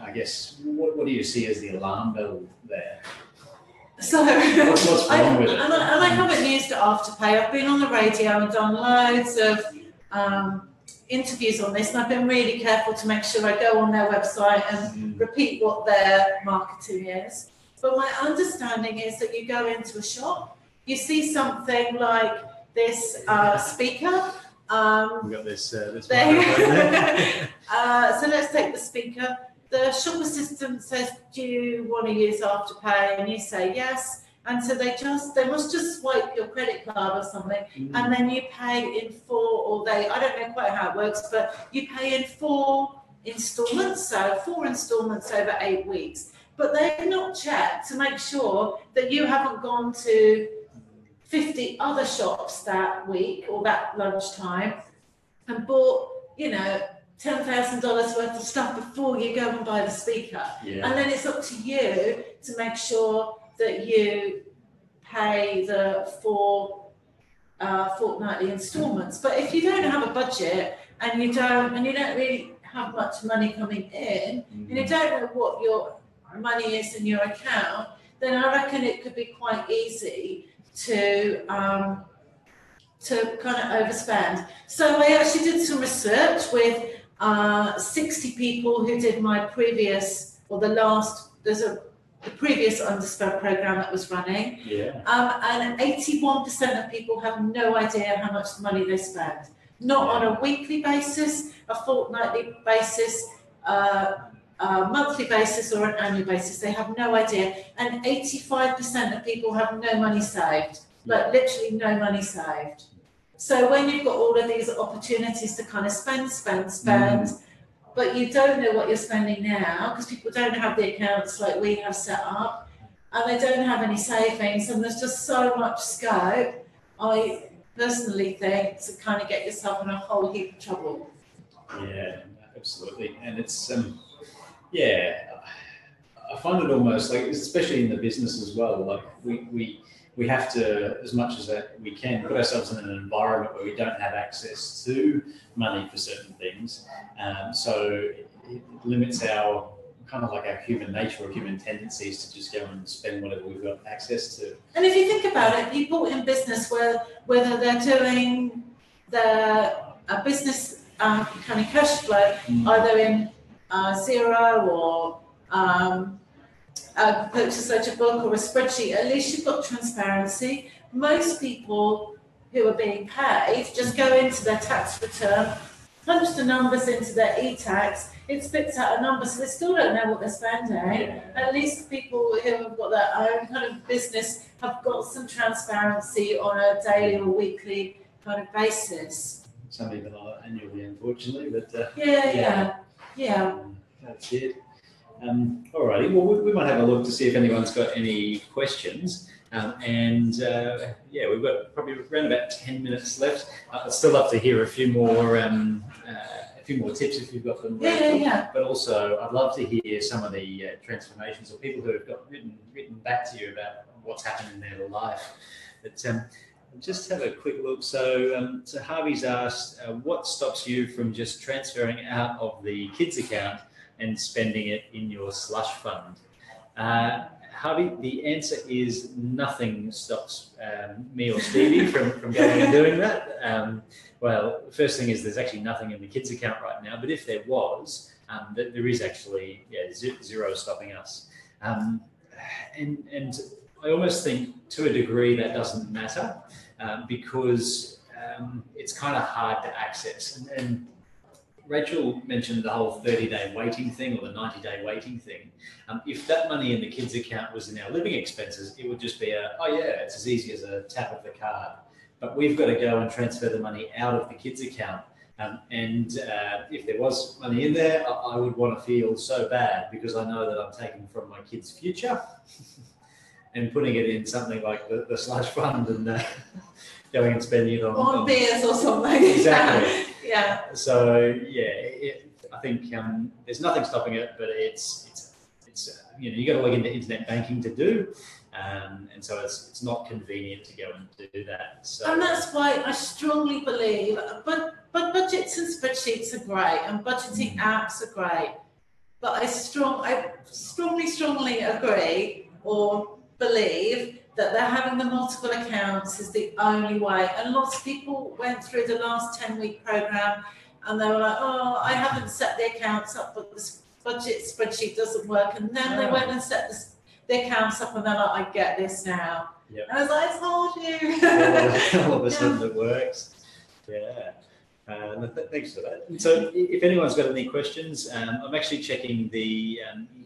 I guess what do you see as the alarm bell there? So what's wrong with it? And I haven't used it Afterpay. I've been on the radio and done loads of interviews on this, and I've been really careful to make sure I go on their website and repeat what their marketing is. But my understanding is that you go into a shop, you see something like this speaker. We've got this microphone there. So let's take the speaker. The shop assistant says, do you want to use Afterpay? And you say yes. And so they must just swipe your credit card or something, and then you pay in I don't know quite how it works, but you pay in 4 installments, so 4 installments over 8 weeks. But they've not checked to make sure that you haven't gone to 50 other shops that week or that lunchtime and bought, $10,000 worth of stuff before you go and buy the speaker. Yeah. And then it's up to you to make sure that you pay the 4 fortnightly installments. But if you don't have a budget and you don't really have much money coming in, and you don't know what your money is in your account, then I reckon it could be quite easy to kind of overspend. So I actually did some research with 60 people who did my previous, or the previous underspend program that was running. Yeah. And 81% of people have no idea how much money they spend. Not on a weekly basis, a fortnightly basis, a monthly basis, or an annual basis. They have no idea. And 85% of people have no money saved, but literally no money saved. So when you've got all of these opportunities to kind of spend, but you don't know what you're spending now, because people don't have the accounts like we have set up, and they don't have any savings, and there's just so much scope, I personally think, to kind of get yourself in a whole heap of trouble. Yeah, absolutely. And it's, I find it almost like, especially in the business as well, like we have to, as much as that we can, put ourselves in an environment where we don't have access to money for certain things. So it limits our kind of like our human nature or human tendencies to just go and spend whatever we've got access to. And if you think about it, people in business, whether they're doing their business kind of cash flow, either in Xero or a purchase ledger book or a spreadsheet, at least you've got transparency. Most people who are being paid just go into their tax return, punch the numbers into their e-tax, it spits out a number, so they still don't know what they're spending. At least people who have got their own kind of business have got some transparency on a daily or weekly kind of basis. Some even are annually, unfortunately, but yeah. That's it. Alrighty, well, we might have a look to see if anyone's got any questions. We've got probably around about 10 minutes left. I'd still love to hear a few more tips if you've got them. Yeah. But also, I'd love to hear some of the transformations or people who have got written back to you about what's happened in their life. But just have a quick look. So Harvey's asked, what stops you from just transferring out of the kids' account and spending it in your slush fund? Harvey, the answer is nothing stops me or Stevie from going and doing that. Well, the first thing is there's actually nothing in the kids' account right now, but if there was, there is actually zero stopping us. And I almost think to a degree that doesn't matter because it's kind of hard to access. And Rachel mentioned the whole 30-day waiting thing or the 90-day waiting thing. If that money in the kids' account was in our living expenses, it would just be it's as easy as a tap of the card. But we've got to go and transfer the money out of the kids' account. If there was money in there, I would want to feel so bad because I know that I'm taking from my kids' future and putting it in something like the slush fund and going and spending it on beers or something. Exactly. Yeah. So I think there's nothing stopping it, but it's you got to log into internet banking to do, and so it's not convenient to go and do that. So, and that's why I strongly believe, but budgets and spreadsheets are great, and budgeting apps are great, but I strongly agree or believe that they're having the multiple accounts is the only way. And lots of people went through the last 10-week program and they were like, oh, I haven't set the accounts up, but the budget spreadsheet doesn't work. And then they went and set the accounts up and they're like, I get this now. Yep. And I was like, I told you. All of a sudden it works. Yeah. Thanks for that. And so if anyone's got any questions, I'm actually checking the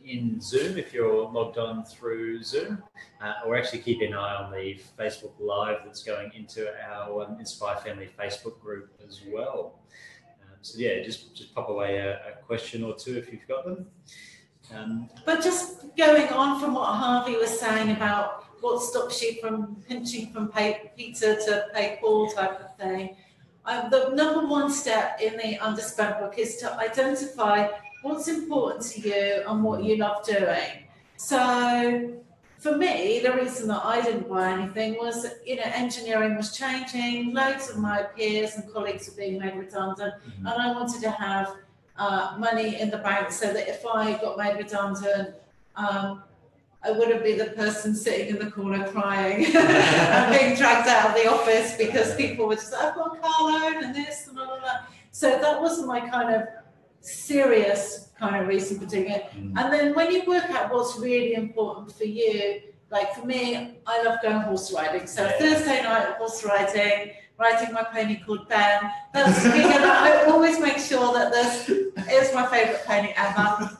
in Zoom if you're logged on through Zoom, or actually keep an eye on the Facebook Live that's going into our Inspire Family Facebook group as well. Just pop away a question or two if you've got them. But just going on from what Harvey was saying about what stops you from pinching from Peter to pay Paul type of thing, the number one step in the underspent book is to identify what's important to you and what you love doing. So for me, the reason that I didn't buy anything was that, engineering was changing, loads of my peers and colleagues were being made redundant, and I wanted to have money in the bank so that if I got made redundant, I wouldn't be the person sitting in the corner crying and being dragged out of the office because people were just like, I've got a car loan and this and all of that. So that wasn't my kind of serious kind of reason for doing it. And then when you work out what's really important for you, like for me, I love going horse riding. So Thursday night horse riding my pony called Ben. That's I always make sure that it's my favourite pony ever.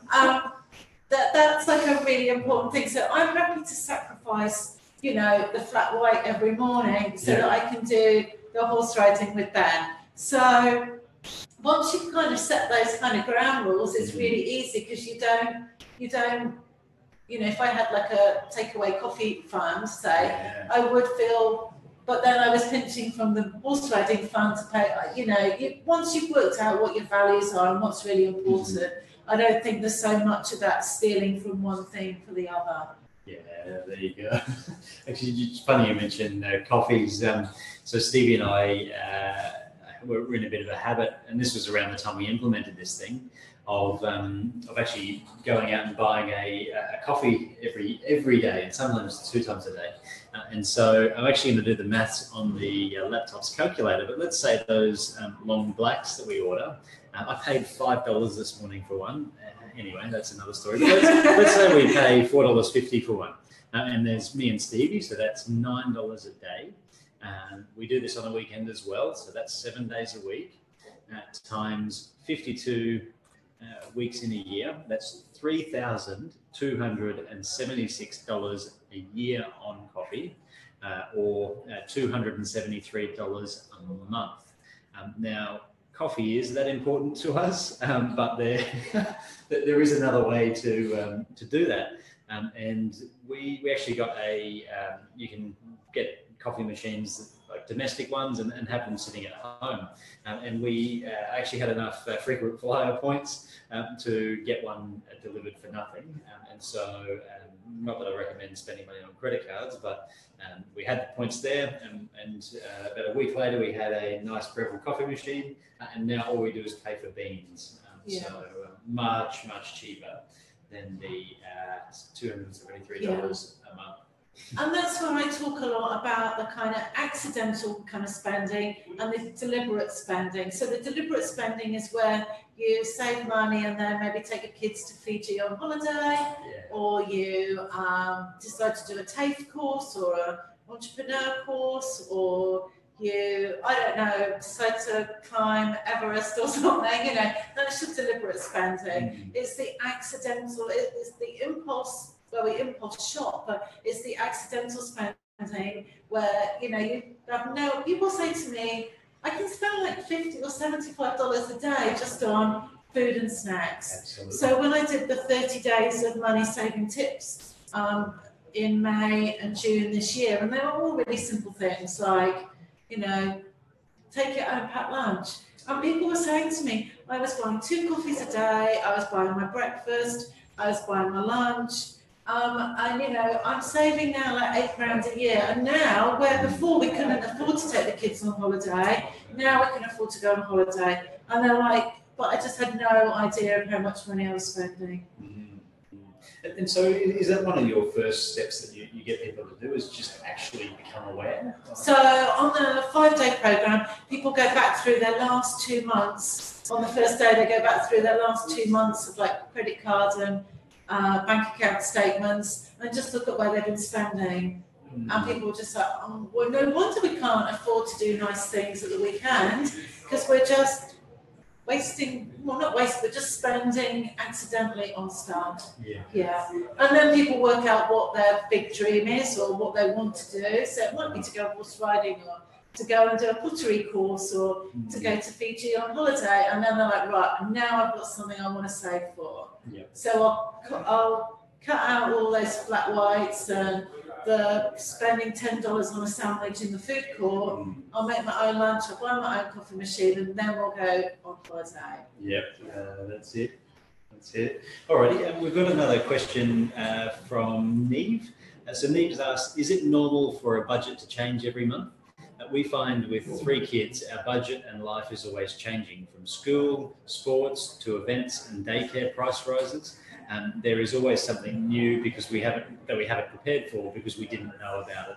That's like a really important thing. So I'm happy to sacrifice, the flat white every morning so that I can do the horse riding with Ben. So once you've kind of set those kind of ground rules, it's really easy because you don't, if I had like a takeaway coffee fund, say, I would feel, but then I was pinching from the horse riding fund to pay, once you've worked out what your values are and what's really important, I don't think there's so much of that stealing from one thing for the other. Yeah, there you go. Actually, it's funny you mentioned coffees. So Stevie and I were in a bit of a habit, and this was around the time we implemented this thing, of actually going out and buying a coffee every day, and sometimes 2 times a day. And so I'm actually going to do the maths on the laptop's calculator, but let's say those long blacks that we order, I paid $5 this morning for one. Anyway, that's another story. But let's say we pay $4.50 for one. And there's me and Stevie, so that's $9 a day. We do this on a weekend as well, so that's 7 days a week, times 52 weeks in a year. That's $3,276 a year on coffee, or $273 a month. Now, coffee is that important to us, but there is another way to do that. And we actually got you can get coffee machines, like domestic ones, and have them sitting at home. And we actually had enough frequent flyer points to get one delivered for nothing. And so, not that I recommend spending money on credit cards, but we had the points there. And about a week later, we had a nice Breville coffee machine. And now all we do is pay for beans. So much cheaper. than the $273 a month. And that's where I talk a lot about the kind of accidental kind of spending and the deliberate spending. So the deliberate spending is where you save money and then maybe take your kids to Fiji on holiday, or you decide to do a TAFE course or an entrepreneur course, or you, I don't know, decide to climb Everest or something, you know, that's just deliberate spending. It's the accidental, it's the impulse, where we impulse shop, but it's the accidental spending where, you know, you have no, people say to me, I can spend like $50 or $75 a day just on food and snacks. Absolutely. So when I did the 30 days of money saving tips in May and June this year, and they were all really simple things like, you know, take your own packed lunch. And people were saying to me, I was buying 2 coffees a day, I was buying my breakfast, I was buying my lunch, and you know, I'm saving now like £8 a year. And now, where before we couldn't afford to take the kids on holiday, now we can afford to go on holiday. And they're like, but I just had no idea of how much money I was spending. And so is that one of your first steps that you get people to do, is just actually become aware? So on the 5-day program, people go back through their last 2 months. On the first day, they go back through their last 2 months of like credit cards and bank account statements, and just look at where they've been spending. And people just like, oh, well, no wonder we can't afford to do nice things at the weekend, because we're just wasting, well, not wasting, but just spending accidentally on stuff. Yeah. And then people work out what their big dream is or what they want to do. So it might be to go horse riding, or to go and do a pottery course, or to go to Fiji on holiday. And then they're like, right, now I've got something I want to save for. So I'll cut out all those flat whites and the spending $10 on a sandwich in the food court. I'll make my own lunch, I'll buy my own coffee machine, and then we'll go on holiday. That's it. Alrighty, we've got another question from Neve. So Neve's asked, is it normal for a budget to change every month? We find with 3 kids, our budget and life is always changing, from school, sports, to events and daycare price rises. There is always something new because we haven't prepared for, because we didn't know about it,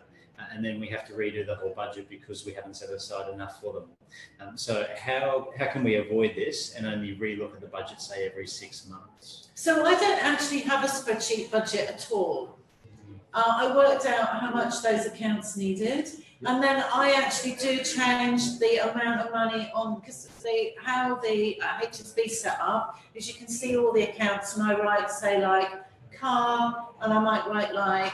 and then we have to redo the whole budget because we haven't set aside enough for them. So how can we avoid this and only relook at the budget, say, every 6 months? So I don't actually have a spreadsheet budget at all. I worked out how much those accounts needed, and then I actually do change the amount of money on, because how the HSB set up is you can see all the accounts, and I write, say, like car, and I might write like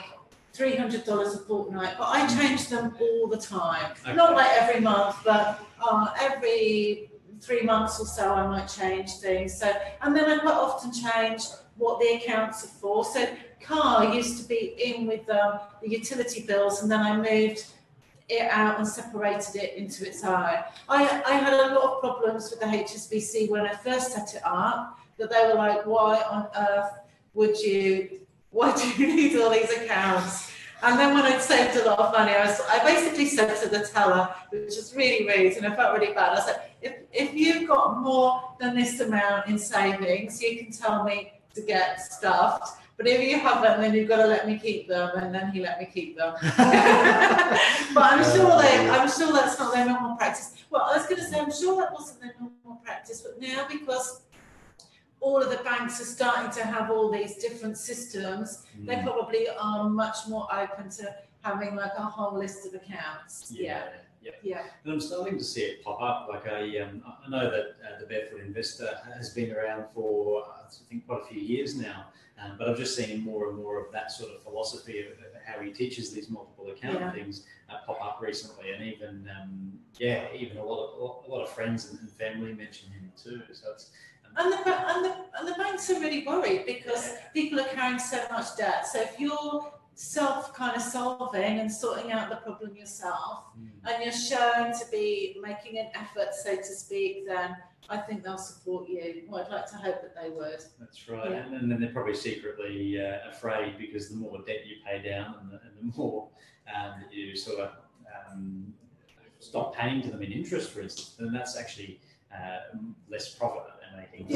$300 a fortnight, but I change them all the time. Okay. Not like every month, but every 3 months or so I might change things. So, and then I quite often change what the accounts are for. So car used to be in with the utility bills, and then I moved it out and separated it into its own. I had a lot of problems with the HSBC when I first set it up, that they were like, why on earth why do you need all these accounts? And then when I'd saved a lot of money, I basically said to the teller, which was really rude and I felt really bad, I said, if you've got more than this amount in savings, you can tell me to get stuffed. But if you haven't, then you've got to let me keep them. And then he let me keep them. But I'm sure that's not their normal practice. Well, I was going to say, I'm sure that wasn't their normal practice, but now because all of the banks are starting to have all these different systems, they probably are much more open to having like a whole list of accounts. Yeah. And I'm starting to see it pop up. Like I know that the Barefoot Investor has been around for I think quite a few years now, but I've just seen more and more of that sort of philosophy of how he teaches these multiple account things pop up recently, and even a lot of friends and family mention him too. So it's and the banks are really worried because people are carrying so much debt. So if you're solving and sorting out the problem yourself, and you're shown to be making an effort, so to speak, then I think they'll support you. Well, I'd like to hope that they would. That's right. Yeah. And then they're probably secretly afraid, because the more debt you pay down and the more that you sort of stop paying to them in interest, for instance, then that's actually less profit they're making.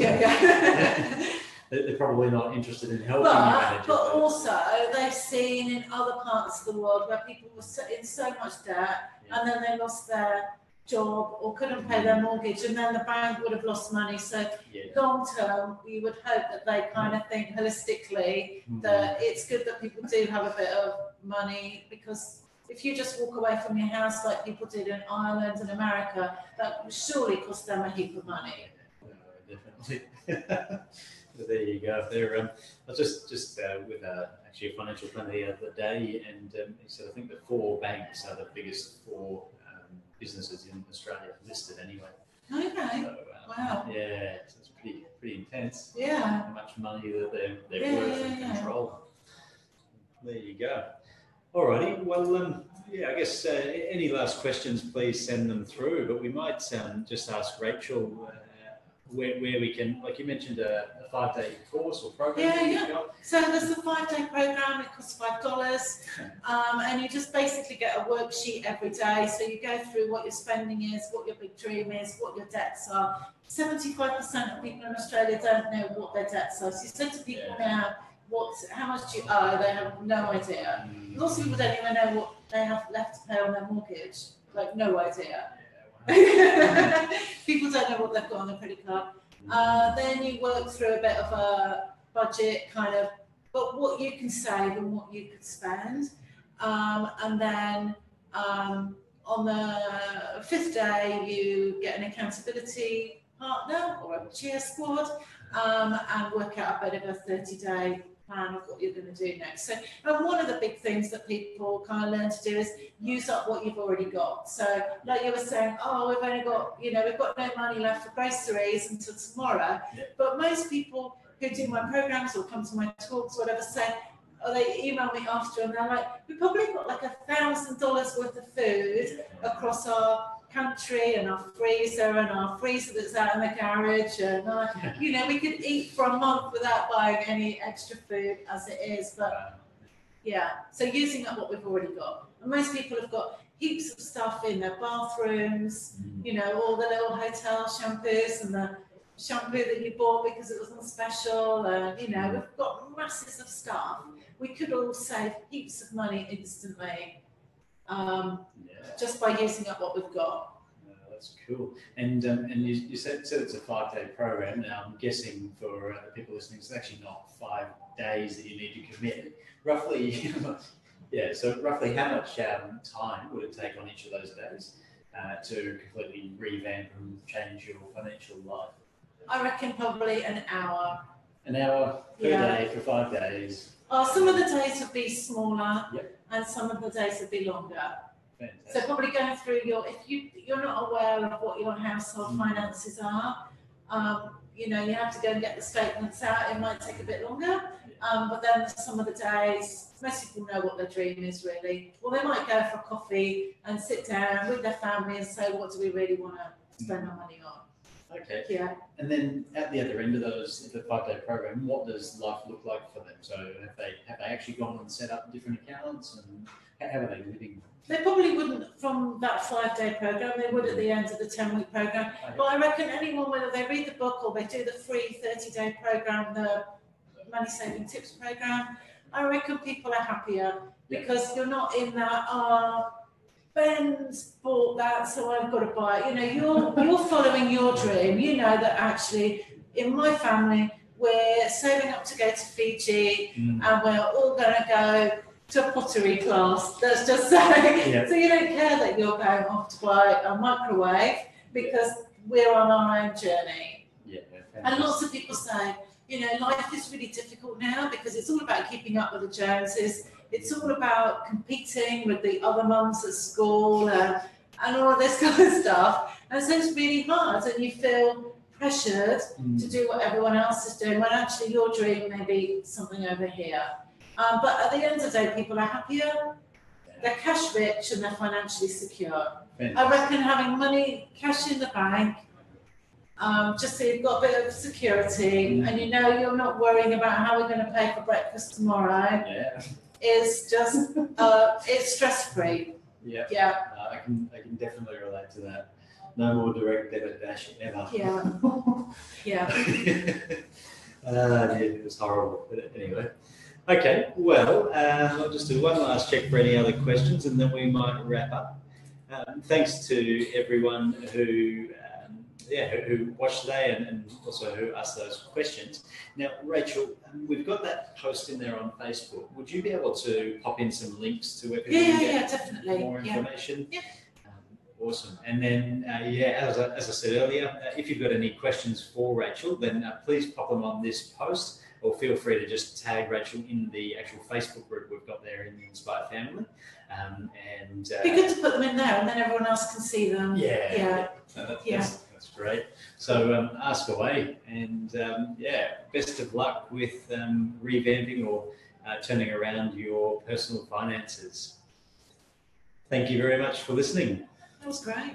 they're probably not interested in helping you manage it. But also they've seen in other parts of the world where people were in so much debt, and then they lost their job or couldn't pay their mortgage, and then the bank would have lost money. So long term, we would hope that they kind of think holistically that it's good that people do have a bit of money, because if you just walk away from your house like people did in Ireland and America, that would surely cost them a heap of money. Definitely. But there you go. There, I was just with actually a financial planner the other day, and he said I think the 4 banks are the biggest 4 businesses in Australia listed anyway. Okay. So, wow. Yeah, so it's pretty intense. Yeah. How much money that they're worth and control. There you go. Alrighty. Well, I guess any last questions, please send them through. But we might just ask Rachel where we can, like you mentioned, a 5-day course or program. So there's a 5-day program. It costs $5, and you just basically get a worksheet every day. So you go through what your spending is, what your big dream is, what your debts are. 75% of people in Australia don't know what their debts are. So you say to people now, how much do you owe? They have no idea. Lots of people don't even know what they have left to pay on their mortgage. Like, no idea. People don't know what they've got on their credit card. Then you work through a bit of a budget, kind of, but what you can save and what you could spend. And then on the 5th day, you get an accountability partner or a cheer squad, and work out a bit of a 30-day plan of what you're going to do next. So, and one of the big things that people kind of learn to do is use up what you've already got. So, like you were saying, we've only got, we've got no money left for groceries until tomorrow. But most people who do my programs or come to my talks, or whatever, say, or they email me after, and they're like, we probably got like $1,000 worth of food across our pantry and our freezer that's out in the garage, and we could eat for a month without buying any extra food as it is. But so using up what we've already got. And most people have got heaps of stuff in their bathrooms, all the little hotel shampoos and the shampoo that you bought because it was on special, and we've got masses of stuff. We could all save heaps of money instantly. Just by using up what we've got. That's cool. And you said it's a 5-day program. Now I'm guessing for the people listening, it's actually not 5 days that you need to commit. Roughly, So roughly, how much time would it take on each of those days to completely revamp and change your financial life? I reckon probably an hour. An hour per day for 5 days. Some of the days would be smaller, and some of the days would be longer. Fantastic. So probably going through if you're not aware of what your household finances are, you have to go and get the statements out. It might take a bit longer, but then some of the days, most people know what their dream is really. Well, they might go for a coffee and sit down with their family and say, what do we really want to spend our money on? Okay. Yeah. And then at the other end of the 5-day program, what does life look like for them? So have they actually gone and set up different accounts, and how are they living? They probably wouldn't from that 5-day program. They would at the end of the 10-week program. Okay. But I reckon anyone, whether they read the book or they do the free 30-day program, the Money Saving Tips program, I reckon people are happier because you're not in that. Ben's bought that, so I've got to buy it. You're following your dream. You know that actually, in my family, we're saving up to go to Fiji, and we're all going to go to a pottery class. Let's just say. So you don't care that you're going off to buy a microwave because we're on our own journey. And lots of people say, life is really difficult now because it's all about keeping up with the Joneses. It's all about competing with the other mums at school and all of this kind of stuff. And so it's really hard, and you feel pressured to do what everyone else is doing when actually your dream may be something over here. But at the end of the day, people are happier, they're cash rich, and they're financially secure. I reckon having money, cash in the bank, just so you've got a bit of security, and you're not worrying about how we're going to pay for breakfast tomorrow. Is just it's stress-free. I can definitely relate to that. No more direct debit dashing ever. Yeah, it was horrible. But anyway. Okay, well, I'll just do one last check for any other questions and then we might wrap up. Thanks to everyone who watched today and also who asked those questions. Now, Rachel, we've got that post in there on Facebook. Would you be able to pop in some links to where people can get definitely. more information? Yeah. Awesome. And then, as I said earlier, if you've got any questions for Rachel, then please pop them on this post, or feel free to just tag Rachel in the actual Facebook group we've got there in the Inspire family. It'd be good to put them in there, and then everyone else can see them. That's great. So ask away, and best of luck with revamping or turning around your personal finances. Thank you very much for listening. That was great.